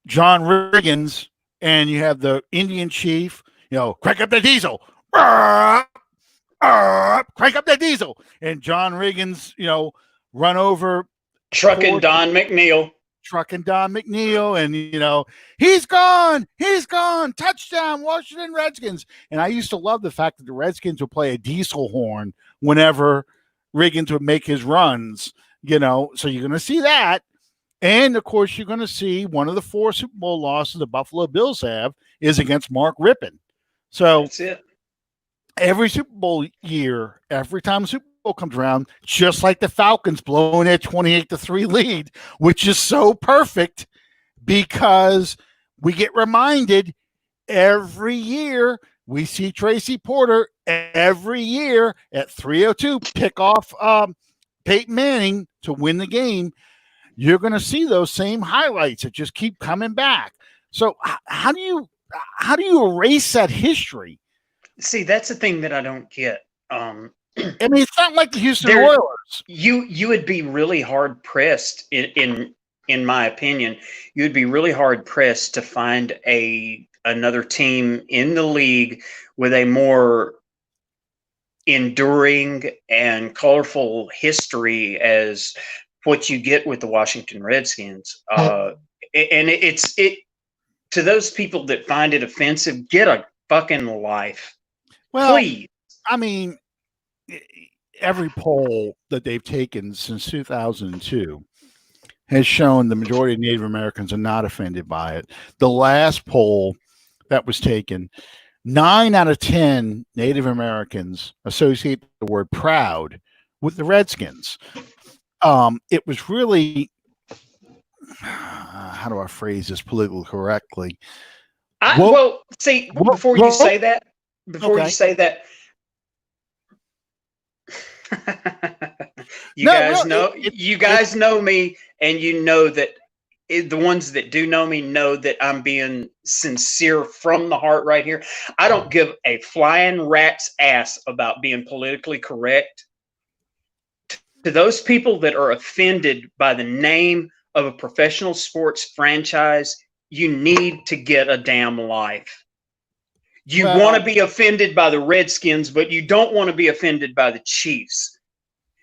Riggins, and you have the Indian chief, crank up the diesel. Crank up the diesel. And John Riggins, run over. Trucking Don McNeil. trucking Don McNeil, and he's gone, touchdown, Washington Redskins. And I used to love the fact that the Redskins would play a diesel horn whenever Riggins would make his runs. So you're going to see that. And, of course, you're going to see one of the 4 Super Bowl losses the Buffalo Bills have is against Mark Rippon. So that's it. Every Super Bowl year, every time the Super Bowl comes around, just like the Falcons blowing their 28-3 lead, which is so perfect because we get reminded every year. We see Tracy Porter every year at 3:02 pick off Peyton Manning to win the game. You're going to see those same highlights that just keep coming back. So how do you erase that history? See, that's the thing that I don't get. I mean, it's not like the Houston Oilers. You would be really hard pressed, in my opinion. You would be really hard pressed to find another team in the league with a more enduring and colorful history as what you get with the Washington Redskins. And it's to those people that find it offensive, get a fucking life. Well, please. I mean, every poll that they've taken since 2002 has shown the majority of Native Americans are not offended by it. The last poll that was taken, 9 out of 10 Native Americans associate the word proud with the Redskins. It was really, how do I phrase this politically correctly? Before you say that, you guys know me, and you know that the ones that do know me know that I'm being sincere from the heart right here. I don't give a flying rat's ass about being politically correct. To those people that are offended by the name of a professional sports franchise, you need to get a damn life. You want to be offended by the Redskins, but you don't want to be offended by the Chiefs.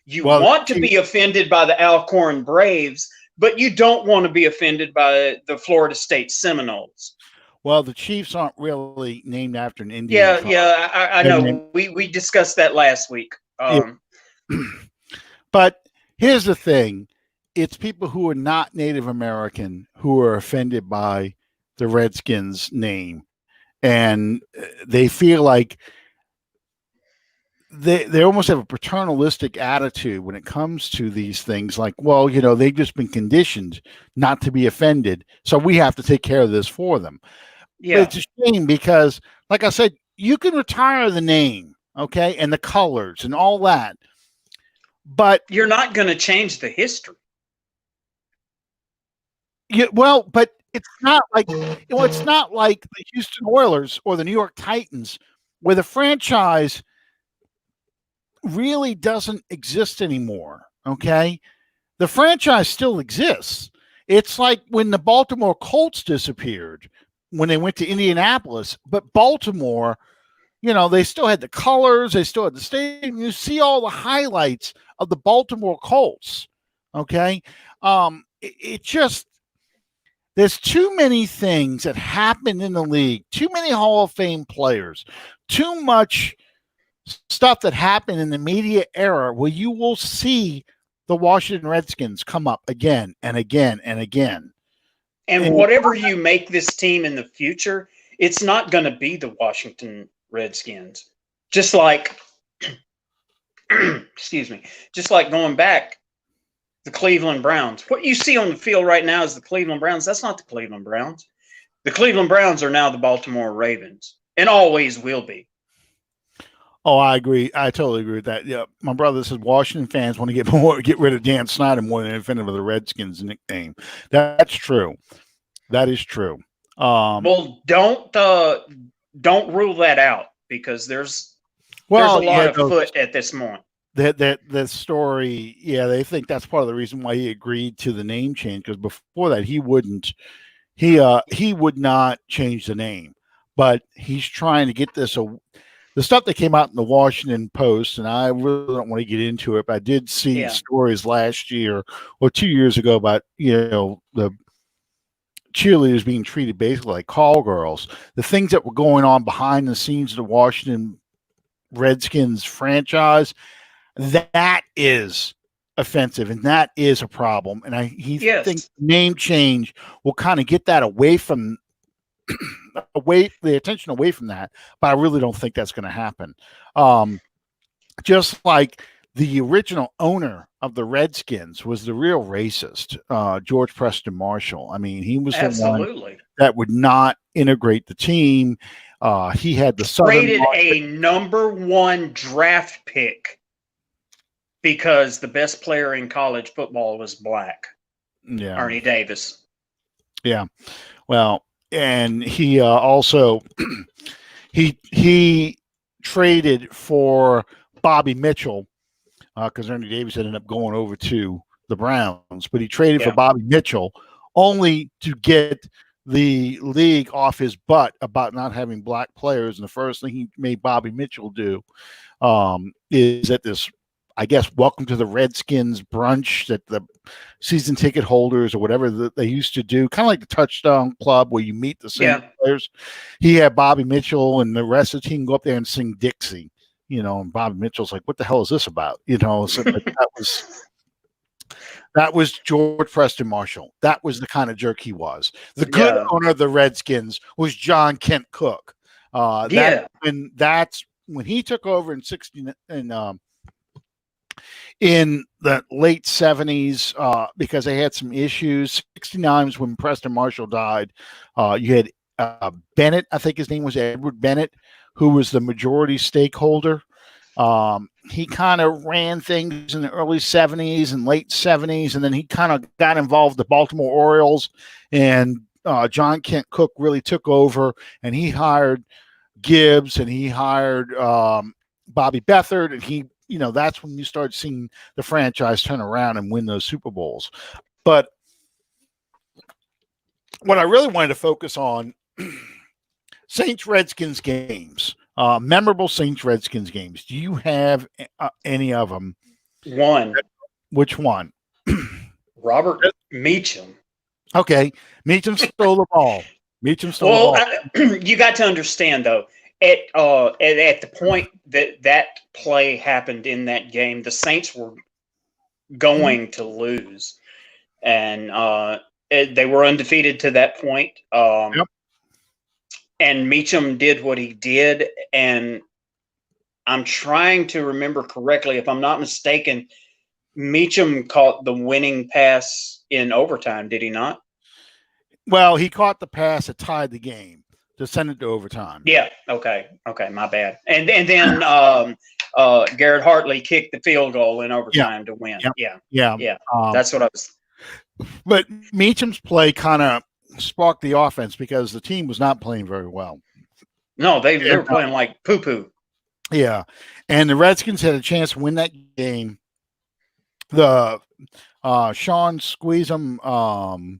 You want to be offended by the Alcorn Braves, but you don't want to be offended by the Florida State Seminoles. Well, the Chiefs aren't really named after an Indian. I know. We discussed that last week. But here's the thing. It's people who are not Native American who are offended by the Redskins name. And they feel like they almost have a paternalistic attitude when it comes to these things. Like, well, they've just been conditioned not to be offended, so we have to take care of this for them. Yeah. But it's a shame because, like I said, you can retire the name, okay, and the colors and all that. But you're not going to change the history. But it's not like it's not like the Houston Oilers or the New York Titans, where the franchise really doesn't exist anymore. Okay, the franchise still exists. It's like when the Baltimore Colts disappeared when they went to Indianapolis, but Baltimore, they still had the colors, they still had the stadium. You see all the highlights of the Baltimore Colts. Okay, it just. There's too many things that happen in the league, too many Hall of Fame players, too much stuff that happened in the media era where you will see the Washington Redskins come up again and again and again. And whatever you make this team in the future, it's not going to be the Washington Redskins. Just like, just like going back, the Cleveland Browns. What you see on the field right now is the Cleveland Browns. That's not the Cleveland Browns. The Cleveland Browns are now the Baltimore Ravens and always will be. Oh, I agree. I totally agree with that. Yeah, my brother says Washington fans want to get rid of Dan Snyder more than offended with the Redskins nickname. That's true. That is true. Well, don't rule that out because there's a lot of foot at this moment. That story, they think that's part of the reason why he agreed to the name change, because before that he would not change the name, but he's trying to get this the stuff that came out in the Washington Post, and I really don't want to get into it, but I did see stories last year or 2 years ago about, the cheerleaders being treated basically like call girls. The things that were going on behind the scenes of the Washington Redskins franchise, that is offensive, and that is a problem. And he thinks name change will kind of get that away from the attention away from that, but I really don't think that's going to happen. Just like the original owner of the Redskins was the real racist, George Preston Marshall. I mean, he was the one that would not integrate the team. He had the traded a number 1 draft pick because the best player in college football was black. Yeah, Ernie Davis. Yeah, well, and he also he traded for Bobby Mitchell because Ernie Davis ended up going over to the Browns, but he traded for Bobby Mitchell only to get the league off his butt about not having black players. And the first thing he made Bobby Mitchell do is at this, I guess, welcome to the Redskins brunch that the season ticket holders or whatever that they used to do, kind of like the Touchdown Club where you meet the same players. He had Bobby Mitchell and the rest of the team go up there and sing Dixie, and Bobby Mitchell's like, what the hell is this about? So that was George Preston Marshall. That was the kind of jerk he was. The good owner of the Redskins was John Kent Cook. That's when he took over in in the late 70s because they had some issues. 69 was when Preston Marshall died. You had Bennett, I think his name was Edward Bennett, who was the majority stakeholder. He kind of ran things in the early 70s and late 70s, and then he kind of got involved with the Baltimore Orioles, and John Kent Cook really took over, and he hired Gibbs, and he hired Bobby Beathard, and that's when you start seeing the franchise turn around and win those Super Bowls. But what I really wanted to focus on, Saints-Redskins games. Memorable Saints-Redskins games. Do you have any of them? One. Which one? Robert Meacham. Okay. Meacham stole the ball. You got to understand, though, at the point that play happened in that game, the Saints were going to lose. And they were undefeated to that point. And Meacham did what he did, and I'm trying to remember correctly. If I'm not mistaken, Meacham caught the winning pass in overtime, did he not? Well, he caught the pass that tied the game to send it to overtime. Yeah, okay, my bad. And then Garrett Hartley kicked the field goal in overtime to win. Yeah. That's what I was. But Meacham's play kind of sparked the offense because the team was not playing very well. No, they were playing like poo-poo. Yeah, and the Redskins had a chance to win that game. The Sean Squeezum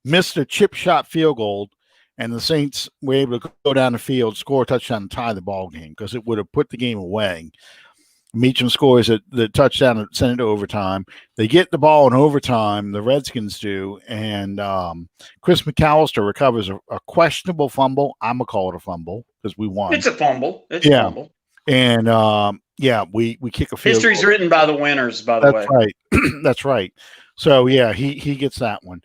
missed a chip shot field goal, and the Saints were able to go down the field, score a touchdown, and tie the ball game because it would have put the game away. Meacham scores the touchdown and send it to overtime. They get the ball in overtime, the Redskins do, and Chris McAllister recovers a questionable fumble. I'm going to call it a fumble because we won. It's a fumble. A fumble. And, we kick a field History's goal. written by the winners, by the way. That's right. That's right. So, he gets that one.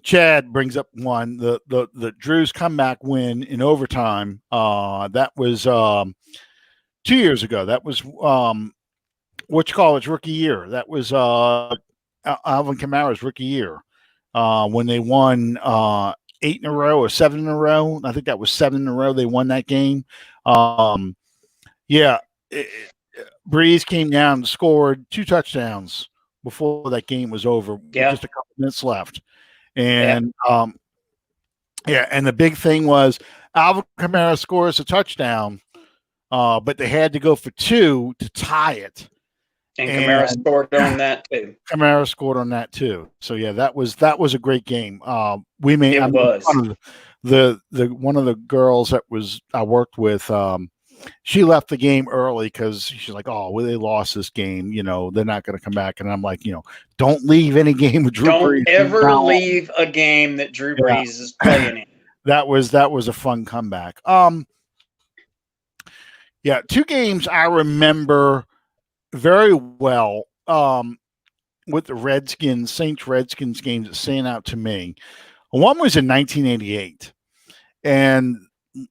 Chad brings up one. The Drews comeback win in overtime. That was 2 years ago. That was rookie year. That was Alvin Kamara's rookie year when they won 8 in a row or 7 in a row. I think that was 7 in a row. They won that game. Breeze came down and scored 2 touchdowns before that game was over. With just a couple minutes left. And and the big thing was Alvin Kamara scores a touchdown, but they had to go for 2 to tie it. And Kamara scored on that too. Kamara scored on that too. So yeah, that was a great game. We made It was one of the girls that I worked with. She left the game early because she's like, "Oh, well, they lost this game. They're not going to come back." And I'm like, don't leave any game with Drew Brees. Don't ever leave a game that Drew Brees is playing in. That was a fun comeback. Yeah, two games I remember very well. With the Saints-Redskins games that stand out to me. One was in 1988, and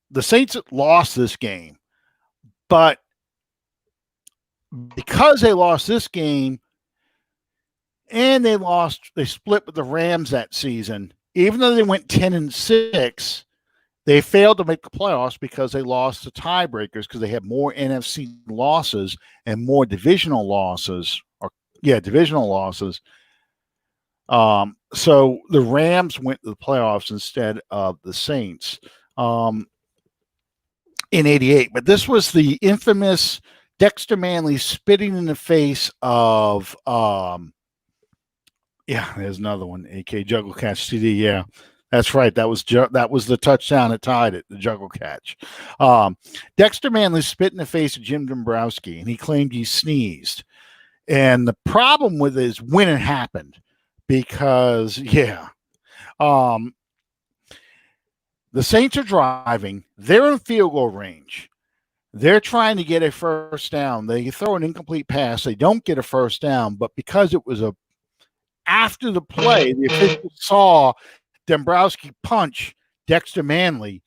the Saints lost this game. But because they lost this game and they split with the Rams that season, even though they went 10-6, they failed to make the playoffs because they lost the tiebreakers because they had more NFC losses and more divisional losses. Divisional losses. So the Rams went to the playoffs instead of the Saints. In 88, but this was the infamous Dexter Manley spitting in the face of there's another one, AK juggle catch CD. Yeah, that's right. That was the touchdown that tied it, the juggle catch. Dexter Manley spit in the face of Jim Dombrowski, and he claimed he sneezed. And the problem with it is when it happened, because the Saints are driving. They're in field goal range. They're trying to get a first down. They throw an incomplete pass. They don't get a first down, but because it was after the play, the official saw Dombrowski punch Dexter Manley.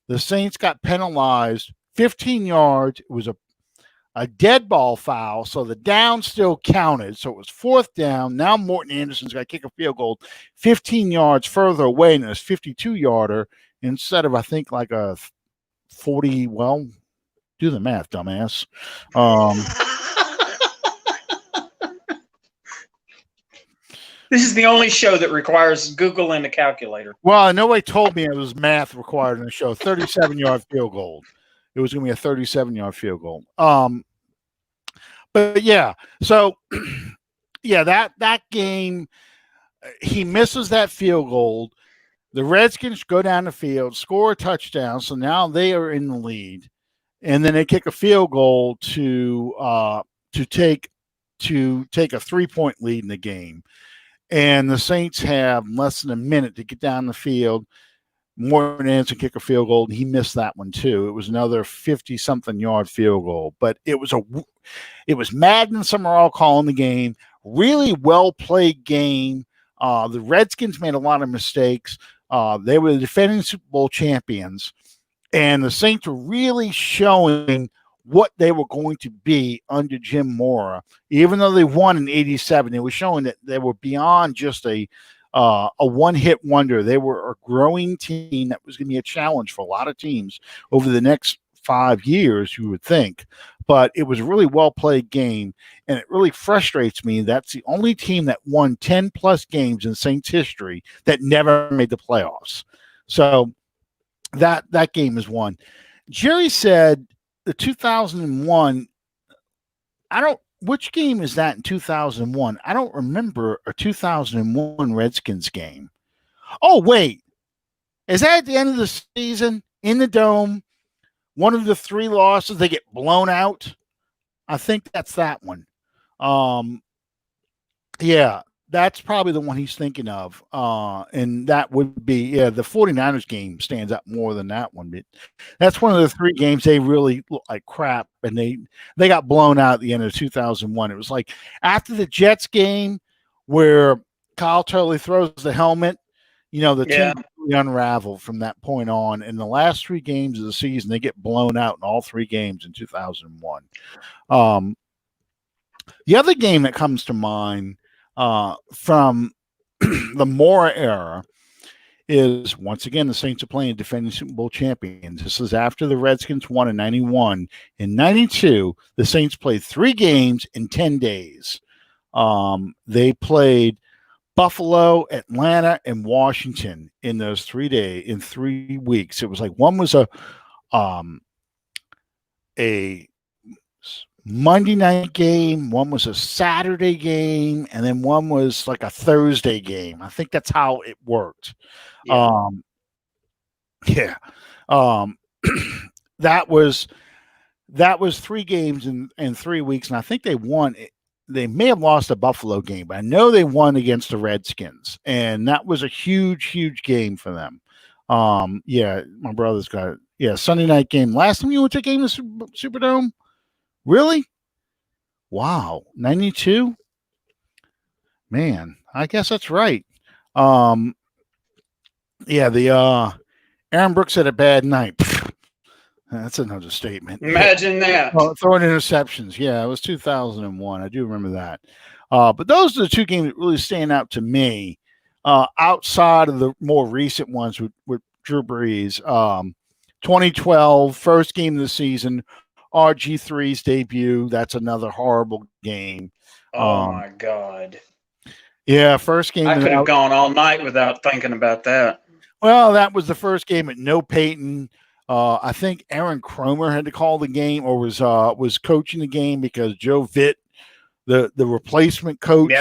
The Saints got penalized 15 yards. It was a dead ball foul, so the down still counted. So it was fourth down. Now Morton Anderson's got to kick a field goal 15 yards further away, and it's 52-yarder instead of, I think, like a 40. Well, do the math, dumbass. This is the only show that requires Google and a calculator. Well, nobody told me it was math required in the show. 37-yard field goal. It was going to be a 37-yard field goal. But yeah, so that game, he misses that field goal. The Redskins go down the field, score a touchdown, so now they are in the lead, and then they kick a field goal to take a 3-point lead in the game. And the Saints have less than a minute to get down the field. Morton Anderson kick a field goal, and he missed that one too. It was another 50-something yard field goal, but it was Madden Summerall calling the game. Really well played game. The Redskins made a lot of mistakes. They were the defending Super Bowl champions, and the Saints were really showing what they were going to be under Jim Mora. Even though they won in '87, they were showing that they were beyond just a one-hit wonder. They were a growing team that was going to be a challenge for a lot of teams over the next 5 years, you would think. But it was a really well-played game, and it really frustrates me that's the only team that won 10-plus games in Saints history that never made the playoffs. So that game is won. Jerry said the 2001, which game is that in 2001? I don't remember a 2001 Redskins game. Oh, wait. Is that at the end of the season in the Dome? One of the 3 losses, they get blown out? I think that's that one. Yeah, that's probably the one he's thinking of. And that would be, the 49ers game stands out more than that one. But that's one of the 3 games they really look like crap, and they got blown out at the end of 2001. It was like after the Jets game where Kyle totally throws the helmet, the team really unraveled from that point on. In the last 3 games of the season, they get blown out in all 3 games in 2001. The other game that comes to mind from the Mora era is, once again, the Saints are playing defending Super Bowl champions. This is after the Redskins won in 91. In 92, the Saints played 3 games in 10 days. They played Buffalo, Atlanta, and Washington in those 3 weeks. It was like one was a Monday night game, one was a Saturday game, and then one was like a Thursday game. I think that's how it worked. Yeah. Yeah. Um, that was 3 games in 3 weeks, and I think they won. They may have lost a Buffalo game, but I know they won against the Redskins, and that was a huge, huge game for them. Yeah, my brother's got it. Yeah, Sunday night game. Last time you went to a game in the Superdome? Really? Wow, 92? Man, I guess that's right. Yeah, the Aaron Brooks had a bad night. That's another statement. Imagine that. Throwing interceptions. Yeah, it was 2001. I do remember that. But those are the 2 games that really stand out to me outside of the more recent ones with Drew Brees. 2012, first game of the season, RG3's debut. That's another horrible game. Oh, my God. Yeah, first game. I could have gone all night without thinking about that. Well, that was the first game at no Peyton. I think Aaron Cromer had to call the game or was coaching the game because Joe Vitt, the replacement coach,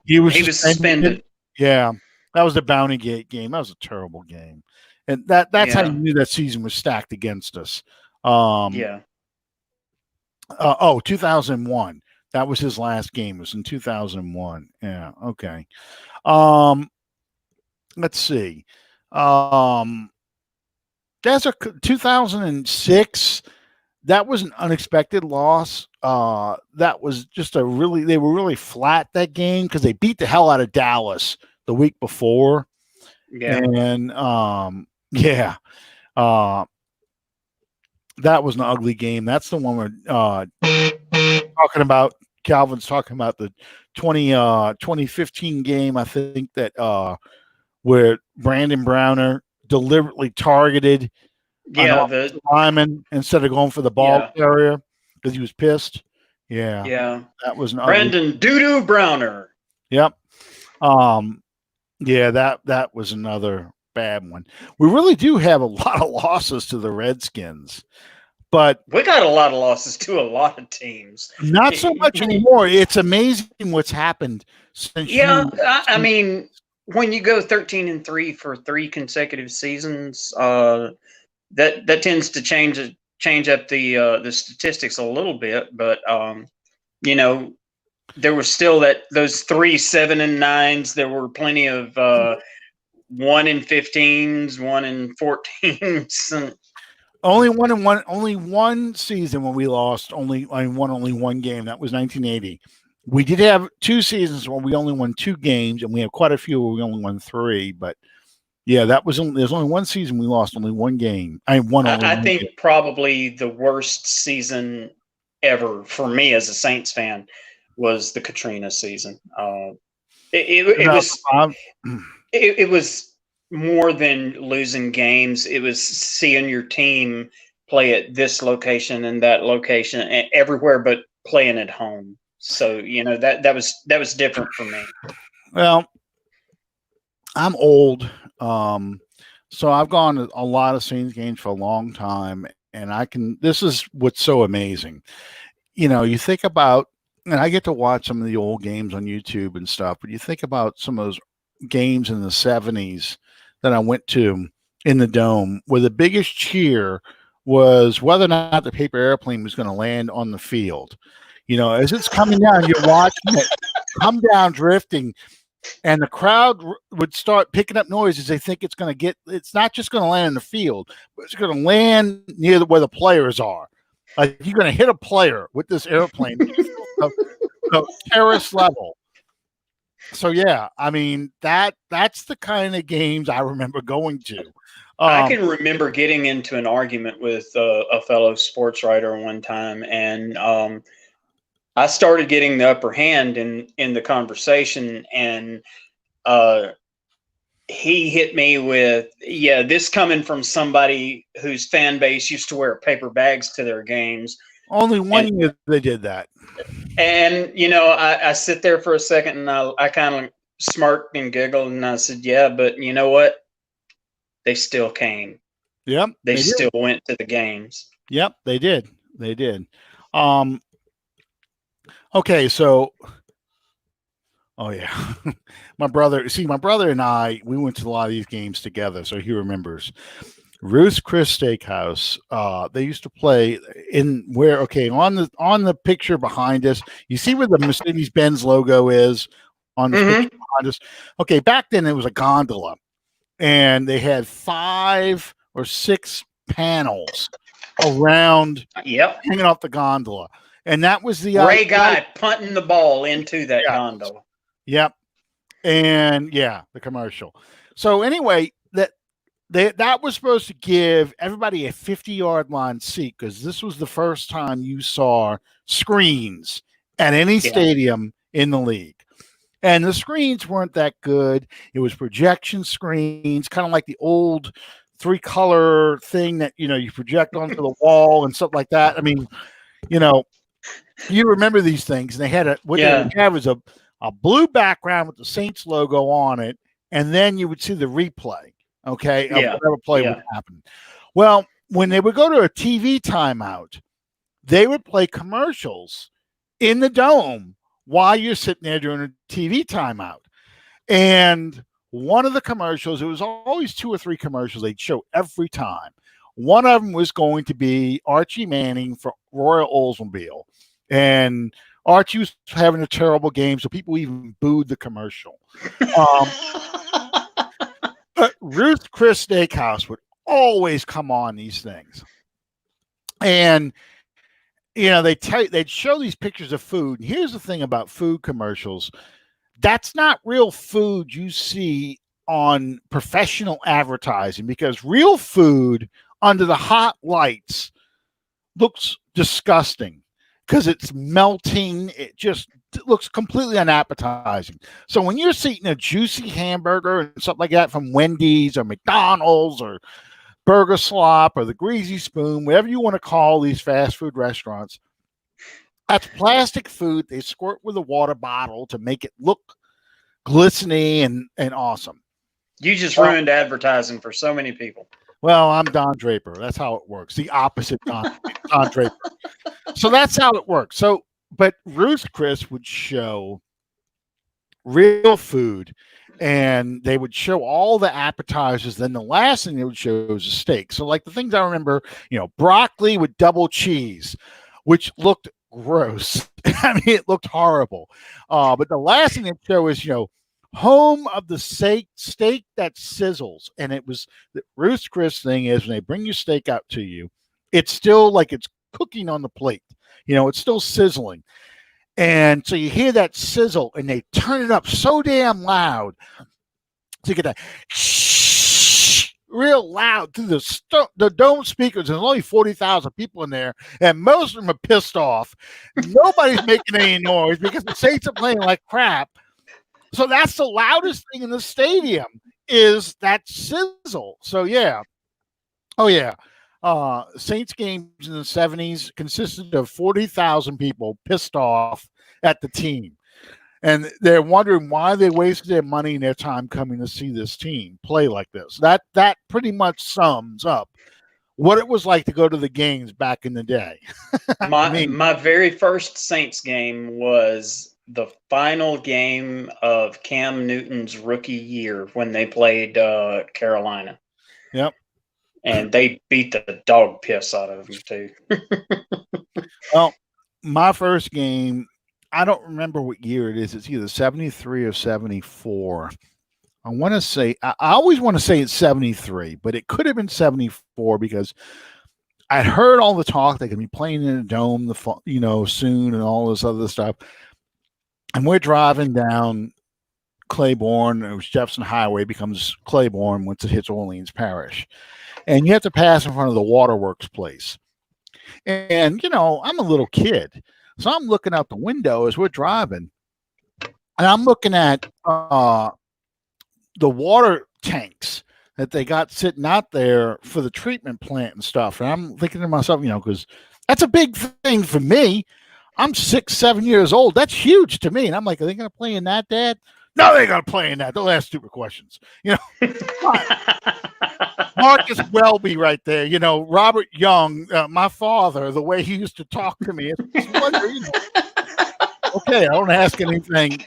he was suspended. Yeah, that was the Bounty Gate game. That was a terrible game, and that's how you knew that season was stacked against us. 2001. That was his last game. It was in 2001. Yeah. Okay. Let's see. That's a 2006. That was an unexpected loss. That was just they were really flat that game because they beat the hell out of Dallas the week before. Yeah. And that was an ugly game. That's the one we're talking about. Calvin's talking about the 2015 game. I think that where Brandon Browner deliberately targeted the lineman instead of going for the ball carrier because he was pissed. Yeah. That was an Brandon Doo-Doo Browner. Yep. Yeah, that was another bad one. We really do have a lot of losses to the Redskins, but we got a lot of losses to a lot of teams. Not so much anymore. It's amazing what's happened since. Yeah, I mean, when you go 13-3 for 3 consecutive seasons, that tends to change up the statistics a little bit. But there was still those 3 7-9s. There were plenty of 1-15s, 1-14s. Only one season when we lost only one game. That was 1980. We did have 2 seasons where we only won 2 games, and we have quite a few where we only won 3. But yeah, there's only one season we lost only 1 game. I think probably the worst season ever for me as a Saints fan was the Katrina season. It was more than losing games. It was seeing your team play at this location and that location and everywhere but playing at home. So, that was different for me. Well, I'm old. So I've gone to a lot of Saints games for a long time, and this is what's so amazing. You think about, and I get to watch some of the old games on YouTube and stuff, but you think about some of those games in the 70s that I went to in the Dome, where the biggest cheer was whether or not the paper airplane was going to land on the field. As it's coming down, you're watching it come down drifting, and the crowd would start picking up noises. They think it's not just going to land in the field, but it's going to land near where the players are. Like you're going to hit a player with this airplane, terrorist level. So yeah, I mean that's the kind of games I remember going to. I can remember getting into an argument with a fellow sports writer one time, and I started getting the upper hand in the conversation, and he hit me with, this coming from somebody whose fan base used to wear paper bags to their games. Only one year they did that. And, I sit there for a second and I kind of smirked and giggled and I said, yeah, but you know what? They still came. Yep. They still went to the games. Yep, they did. They did. Okay, so oh yeah, my brother and I, we went to a lot of these games together, so he remembers. Ruth's Chris Steakhouse. They used to play in where on the picture behind us. You see where the Mercedes Benz logo is on the picture behind us. Okay, back then it was a gondola, and they had 5 or 6 panels around, hanging off the gondola, and that was the Ray Guy punting the ball into that gondola. Yep, and the commercial. So anyway, that was supposed to give everybody a 50-yard line seat, because this was the first time you saw screens at any stadium in the league. And the screens weren't that good. It was projection screens, kind of like the old 3-color thing that, you project onto the wall and stuff like that. I mean, you remember these things. And they had they would have was a blue background with the Saints logo on it. And then you would see the replay. Okay, of whatever play would happen. Well, when they would go to a TV timeout, they would play commercials in the dome while you're sitting there during a TV timeout. And one of the commercials, it was always 2 or 3 commercials they'd show every time. One of them was going to be Archie Manning for Royal Oldsmobile. And Archie was having a terrible game, so people even booed the commercial. But Ruth's Chris Steakhouse would always come on these things. And, they'd show these pictures of food. And here's the thing about food commercials. That's not real food you see on professional advertising, because real food under the hot lights looks disgusting because it's melting. It just looks completely unappetizing. So when you're eating a juicy hamburger and something like that from Wendy's or McDonald's or Burger Slop or the Greasy Spoon, whatever you want to call these fast food restaurants, that's plastic food they squirt with a water bottle to make it look glistening and awesome. You just ruined advertising for so many people. Well, I'm Don Draper. That's how it works. The opposite Don Draper. So that's how it works. So, but Ruth's Chris would show real food, and they would show all the appetizers. Then the last thing they would show was a steak. So like the things I remember, broccoli with double cheese, which looked gross. I mean, it looked horrible. But the last thing they'd show is, home of the steak that sizzles. And it was the Ruth's Chris thing is when they bring your steak out to you, it's still like it's cooking on the plate. It's still sizzling. And so you hear that sizzle, and they turn it up so damn loud. So you get that real loud through the dome speakers. There's only 40,000 people in there, and most of them are pissed off. Nobody's making any noise because the Saints are playing like crap. So that's the loudest thing in the stadium is that sizzle. So yeah. Oh yeah. Saints games in the 70s consisted of 40,000 people pissed off at the team. And they're wondering why they wasted their money and their time coming to see this team play like this. That pretty much sums up what it was like to go to the games back in the day. My very first Saints game was the final game of Cam Newton's rookie year when they played Carolina. Yep. And they beat the dog piss out of them, too. Well, my first game, I don't remember what year it is. It's either 73 or 74. I want to say, I always want to say it's 73, but it could have been 74 because I'd heard all the talk they could be playing in a dome, soon and all this other stuff. And we're driving down Claiborne. It was Jefferson Highway, becomes Claiborne once it hits Orleans Parish. And you have to pass in front of the Waterworks place. And, I'm a little kid. So I'm looking out the window as we're driving. And I'm looking at the water tanks that they got sitting out there for the treatment plant and stuff. And I'm thinking to myself, because that's a big thing for me. I'm 6, 7 years old. That's huge to me. And I'm like, are they going to play in that, Dad? No, they got to play in that. They'll ask stupid questions. Marcus Welby right there. Robert Young, my father, the way he used to talk to me. Okay, I don't ask anything.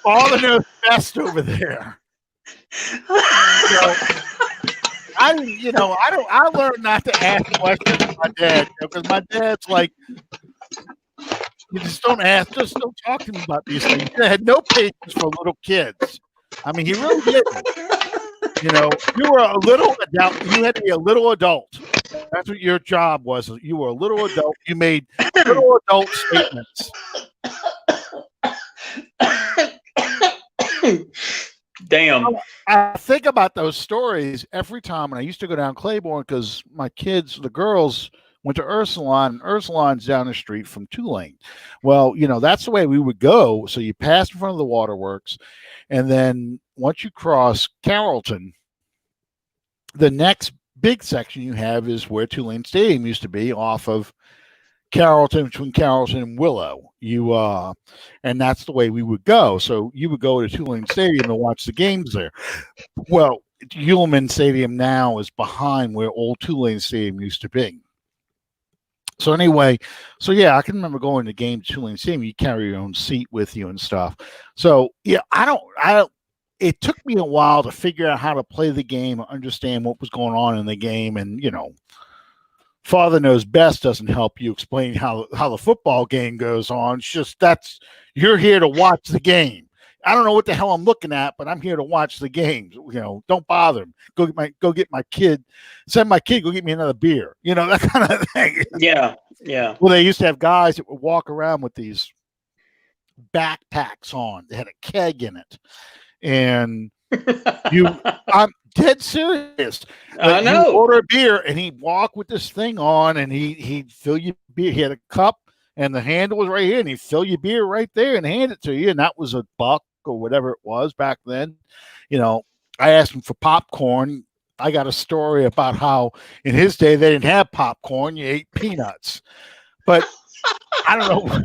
Father knows best over there. I learned not to ask questions of my dad because my dad's like, you just don't ask, just don't talk to me about these things. He had no patience for little kids. I mean, he really didn't. You were a little adult. You had to be a little adult. That's what your job was. You were a little adult. You made little adult statements. Damn. I think about those stories every time, and I used to go down Claiborne because my kids, the girls, went to Ursuline, and Ursuline's down the street from Tulane. Well, that's the way we would go. So you pass in front of the waterworks, and then once you cross Carrollton, the next big section you have is where Tulane Stadium used to be, off of Carrollton, between Carrollton and Willow. And that's the way we would go. So you would go to Tulane Stadium to watch the games there. Well, Ullman Stadium now is behind where old Tulane Stadium used to be. So anyway, I can remember going to games at Tulane Stadium. You carry your own seat with you and stuff. So yeah, it took me a while to figure out how to play the game, understand what was going on in the game, and Father knows best doesn't help you explain how the football game goes on. It's just you're here to watch the game. I don't know what the hell I'm looking at, but I'm here to watch the games. Don't bother him. Go get my kid. Send my kid. Go get me another beer. That kind of thing. Yeah, yeah. Well, they used to have guys that would walk around with these backpacks on. They had a keg in it, and I'm dead serious. I know. You order a beer, and he'd walk with this thing on, and he'd fill you beer. He had a cup, and the handle was right here, and he'd fill your beer right there and hand it to you, and that was $1 or whatever it was back then. I asked him for popcorn. I got a story about how in his day they didn't have popcorn. You ate peanuts. But I don't know.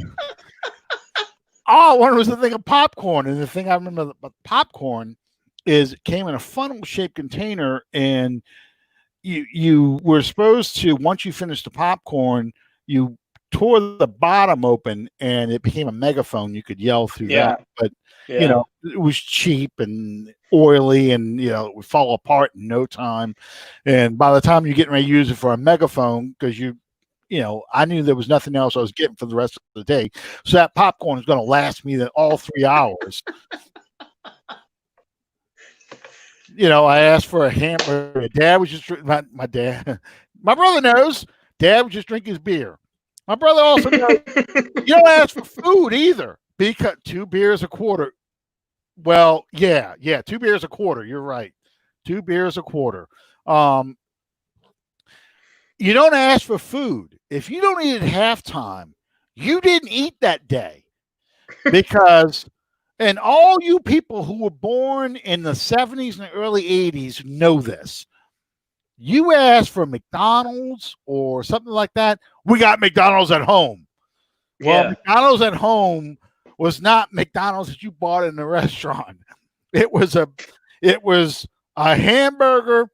All I wanted was the thing of popcorn. And the thing I remember about popcorn is it came in a funnel-shaped container, and you were supposed to, once you finished the popcorn, you tore the bottom open, and it became a megaphone. You could yell through that. But, it was cheap and oily, and, it would fall apart in no time. And by the time you're getting ready to use it for a megaphone, because I knew there was nothing else I was getting for the rest of the day. So that popcorn is going to last me all 3 hours. I asked for a hamburger. Dad was just my dad. My brother knows. Dad would just drink his beer. My brother also knows. You don't ask for food either, because 2 beers a quarter. Well, yeah, 2 beers a quarter. You're right. 2 beers a quarter. You don't ask for food. If you don't eat at halftime, you didn't eat that day. Because, and all you people who were born in the 70s and the early 80s know this. You ask for McDonald's or something like that, we got McDonald's at home. Well, McDonald's at home was not McDonald's that you bought in the restaurant. It was a hamburger,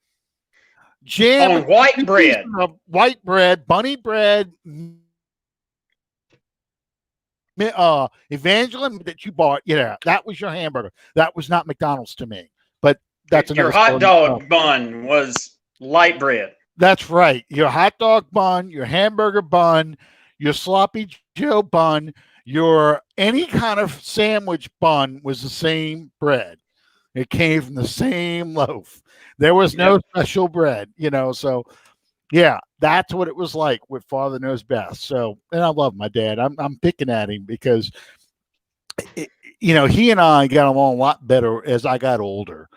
jam on white bread, bunny bread, Evangeline that you bought. Yeah, that was your hamburger. That was not McDonald's to me. But that's your hot dog bun was light bread. That's right. Your hot dog bun, your hamburger bun, your sloppy Joe bun, your any kind of sandwich bun was the same bread. It came from the same loaf. There was no special bread, So, yeah, that's what it was like with Father Knows Best. So, and I love my dad. I'm picking at him because, he and I got along a lot better as I got older.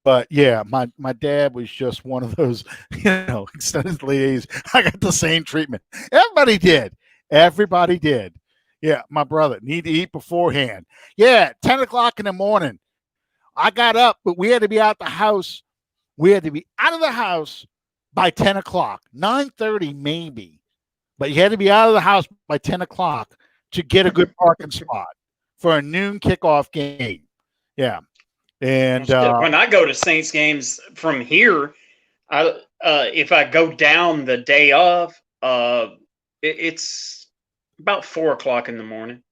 But yeah, my dad was just one of those, extended ladies. I got the same treatment. Everybody did. Yeah, my brother need to eat beforehand. Yeah, 10 o'clock in the morning. I got up, but we had to be out the house. We had to be out of the house by 10 o'clock, 9:30 maybe. But you had to be out of the house by 10 o'clock to get a good parking spot for a noon kickoff game. Yeah. And when I go to Saints games from here, if I go down the day of, it's About 4 o'clock in the morning.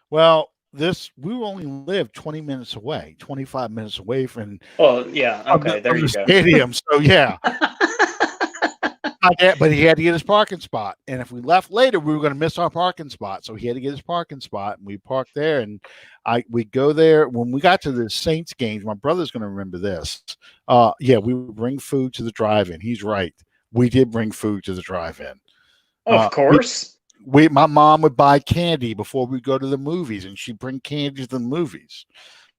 Well, we only live 20 minutes away, 25 minutes away from Oh, yeah. Okay. There from the you go. stadium. So yeah. But he had to get his parking spot, and if we left later, we were going to miss our parking spot. So he had to get his parking spot, and we parked there. And we go there when we got to the Saints games. My brother's going to remember this. Yeah, we would bring food to the drive-in. He's right. We did bring food to the drive-in. Of course. My mom would buy candy before we go to the movies, and she'd bring candy to the movies.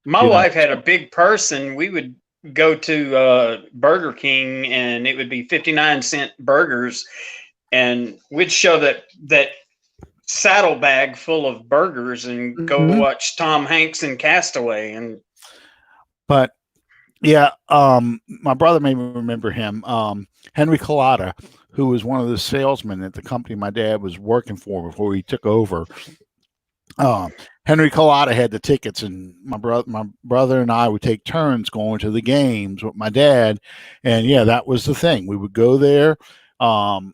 My wife had a big purse, and we would go to Burger King, and it would be 59-cent burgers, and we'd shove that saddlebag full of burgers and go watch Tom Hanks in Castaway. But yeah, my brother made me remember him, Henry Collada, who was one of the salesmen at the company my dad was working for before he took over. Henry Collada had the tickets, and my brother and I would take turns going to the games with my dad. And yeah, that was the thing. We would go there, and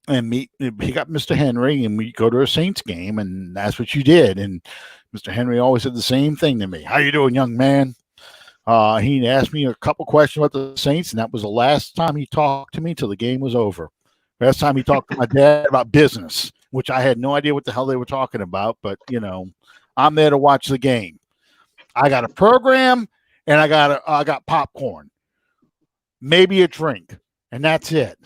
meet. He got Mr. Henry, and we go to a Saints game, and that's what you did. And Mr. Henry always said the same thing to me: "How you doing, young man?" He asked me a couple questions about the Saints, and that was the last time he talked to me till the game was over. Last time he talked to my dad about business, which I had no idea what the hell they were talking about. But I'm there to watch the game. I got a program, and I got popcorn, maybe a drink, and that's it.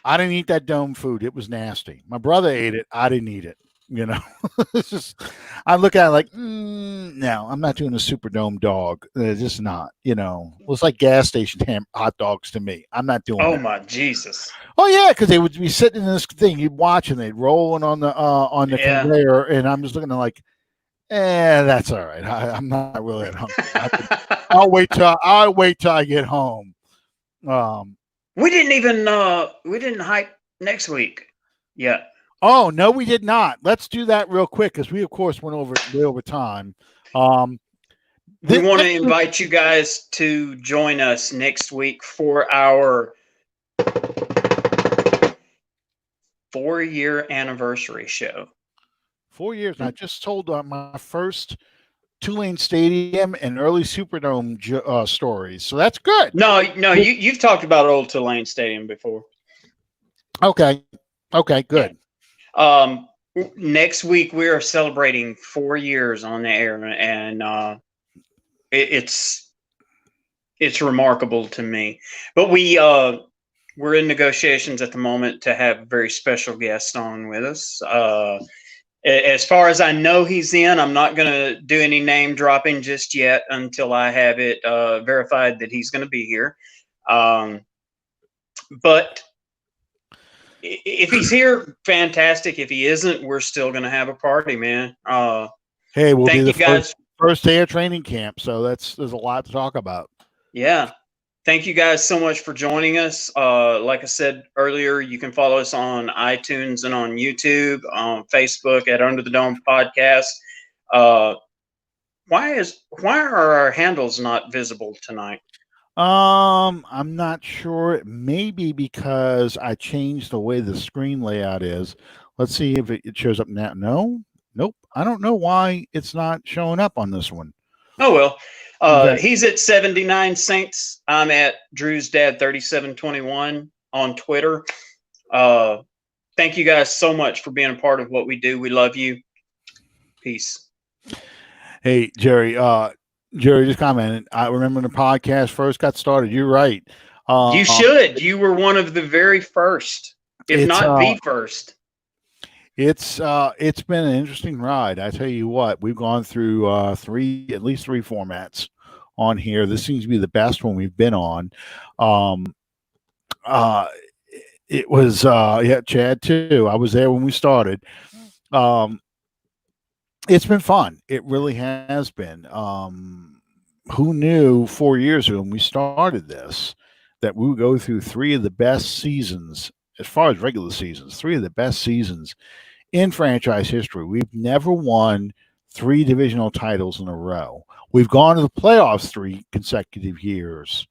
I didn't eat that dome food. It was nasty. My brother ate it. I didn't eat it. It's just, I look at it like, no, I'm not doing a Superdome dog. It's just not, it's like gas station hot dogs to me. I'm not doing that. My Jesus. Oh yeah. Cause they would be sitting in this thing, you'd watch and they'd rolling on the conveyor. And I'm just looking at like, that's all right. I'm not really at home. I'll wait till I get home. We didn't hike next week yet. Oh, no, we did not. Let's do that real quick because we, of course, went way over time. We want to invite you guys to join us next week for our 4-year anniversary show. 4 years. And I just told my first Tulane Stadium and early Superdome stories. So that's good. No, you've talked about old Tulane Stadium before. Okay, good. Next week we are celebrating 4 years on the air, and it's remarkable to me. But we're in negotiations at the moment to have a very special guest on with us. As far as I know, he's in. I'm not going to do any name dropping just yet until I have it verified that he's going to be here. But if he's here, fantastic. If he isn't, we're still going to have a party, man. Hey, we'll be the first day of training camp, so there's a lot to talk about. Yeah. Thank you guys so much for joining us. Like I said earlier, you can follow us on iTunes and on YouTube, on Facebook at Under the Dome Podcast. Why are our handles not visible tonight? I'm not sure. Maybe because I changed the way the screen layout is. Let's see if it shows up now. Nope. I don't know why it's not showing up on this one. Oh, well. He's at 79 Saints. I'm at Drew's Dad 3721 on Twitter. Thank you guys so much for being a part of what we do. We love you. Peace. Hey, Jerry. Jerry just commented, I remember when the podcast first got started. You're right. You should. You were one of the very first, if not the first. It's been an interesting ride. I tell you what, we've gone through at least three formats on here. This seems to be the best one we've been on. It was Chad too. I was there when we started. It's been fun. It really has been. Who knew 4 years ago when we started this that we would go through three of the best seasons, as far as regular seasons, three of the best seasons in franchise history. We've never won 3 divisional titles in a row. We've gone to the playoffs 3 consecutive years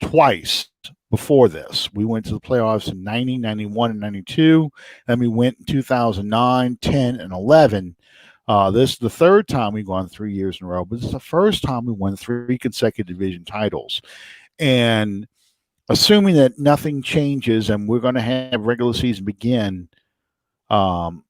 twice before this. We went to the playoffs in 90, 91, and 92. Then we went in 2009, 10, and 11. This is the third time we've gone 3 years in a row, but this is the first time we won 3 consecutive division titles. And assuming that nothing changes and we're going to have regular season begin on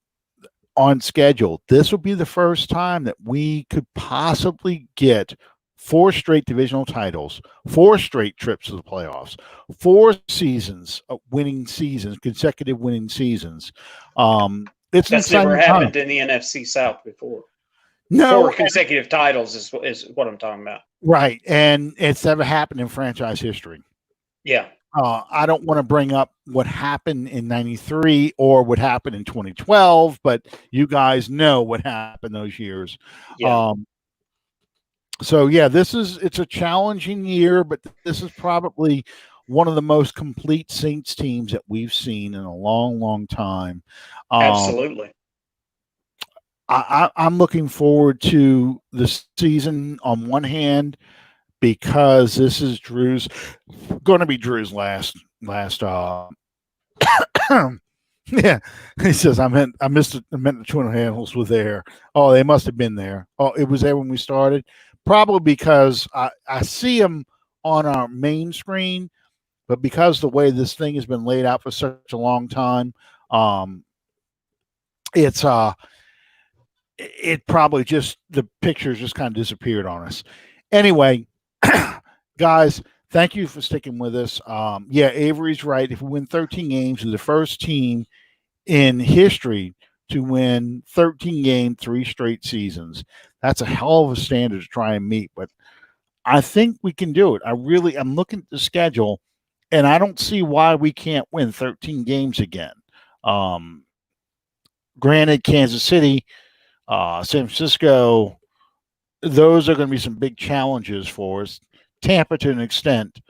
schedule, this will be the first time that we could possibly get 4 straight divisional titles, 4 straight trips to the playoffs, 4 seasons of winning seasons, consecutive winning seasons. That's never happened in the NFC South before. No, 4 consecutive titles is what I'm talking about. Right, and it's never happened in franchise history. Yeah. I don't want to bring up what happened in 93 or what happened in 2012, but you guys know what happened those years. Yeah. So yeah, it's a challenging year, but this is probably one of the most complete Saints teams that we've seen in a long, long time. Absolutely. I'm looking forward to the season on one hand, because this is going to be Drew's last. Yeah, he says I meant the two handles were there. Oh, they must have been there. Oh, it was there when we started. Probably because I see them on our main screen, but because the way this thing has been laid out for such a long time, it probably just the pictures just kind of disappeared on us. Anyway, guys, thank you for sticking with us. Yeah, Avery's right. If we win 13 games, we're the first team in history to win 13 games, 3 straight seasons. That's a hell of a standard to try and meet, but I think we can do it. I'm looking at the schedule, and I don't see why we can't win 13 games again. Granted, Kansas City, San Francisco, those are going to be some big challenges for us. Tampa to an extent,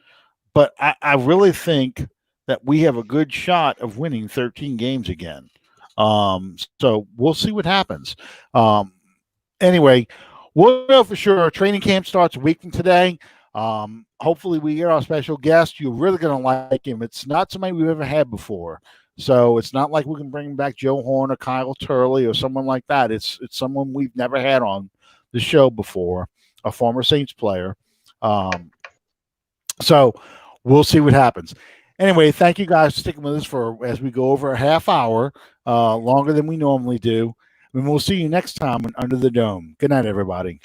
but I really think that we have a good shot of winning 13 games again. So we'll see what happens. Anyway, we'll know for sure. Our training camp starts a week from today. Hopefully we get our special guest. You're really going to like him. It's not somebody we've ever had before. So it's not like we can bring back Joe Horn or Kyle Turley or someone like that. It's someone we've never had on the show before, a former Saints player. So we'll see what happens. Anyway, thank you guys for sticking with us as we go over a half hour, longer than we normally do. And we'll see you next time on Under the Dome. Good night, everybody.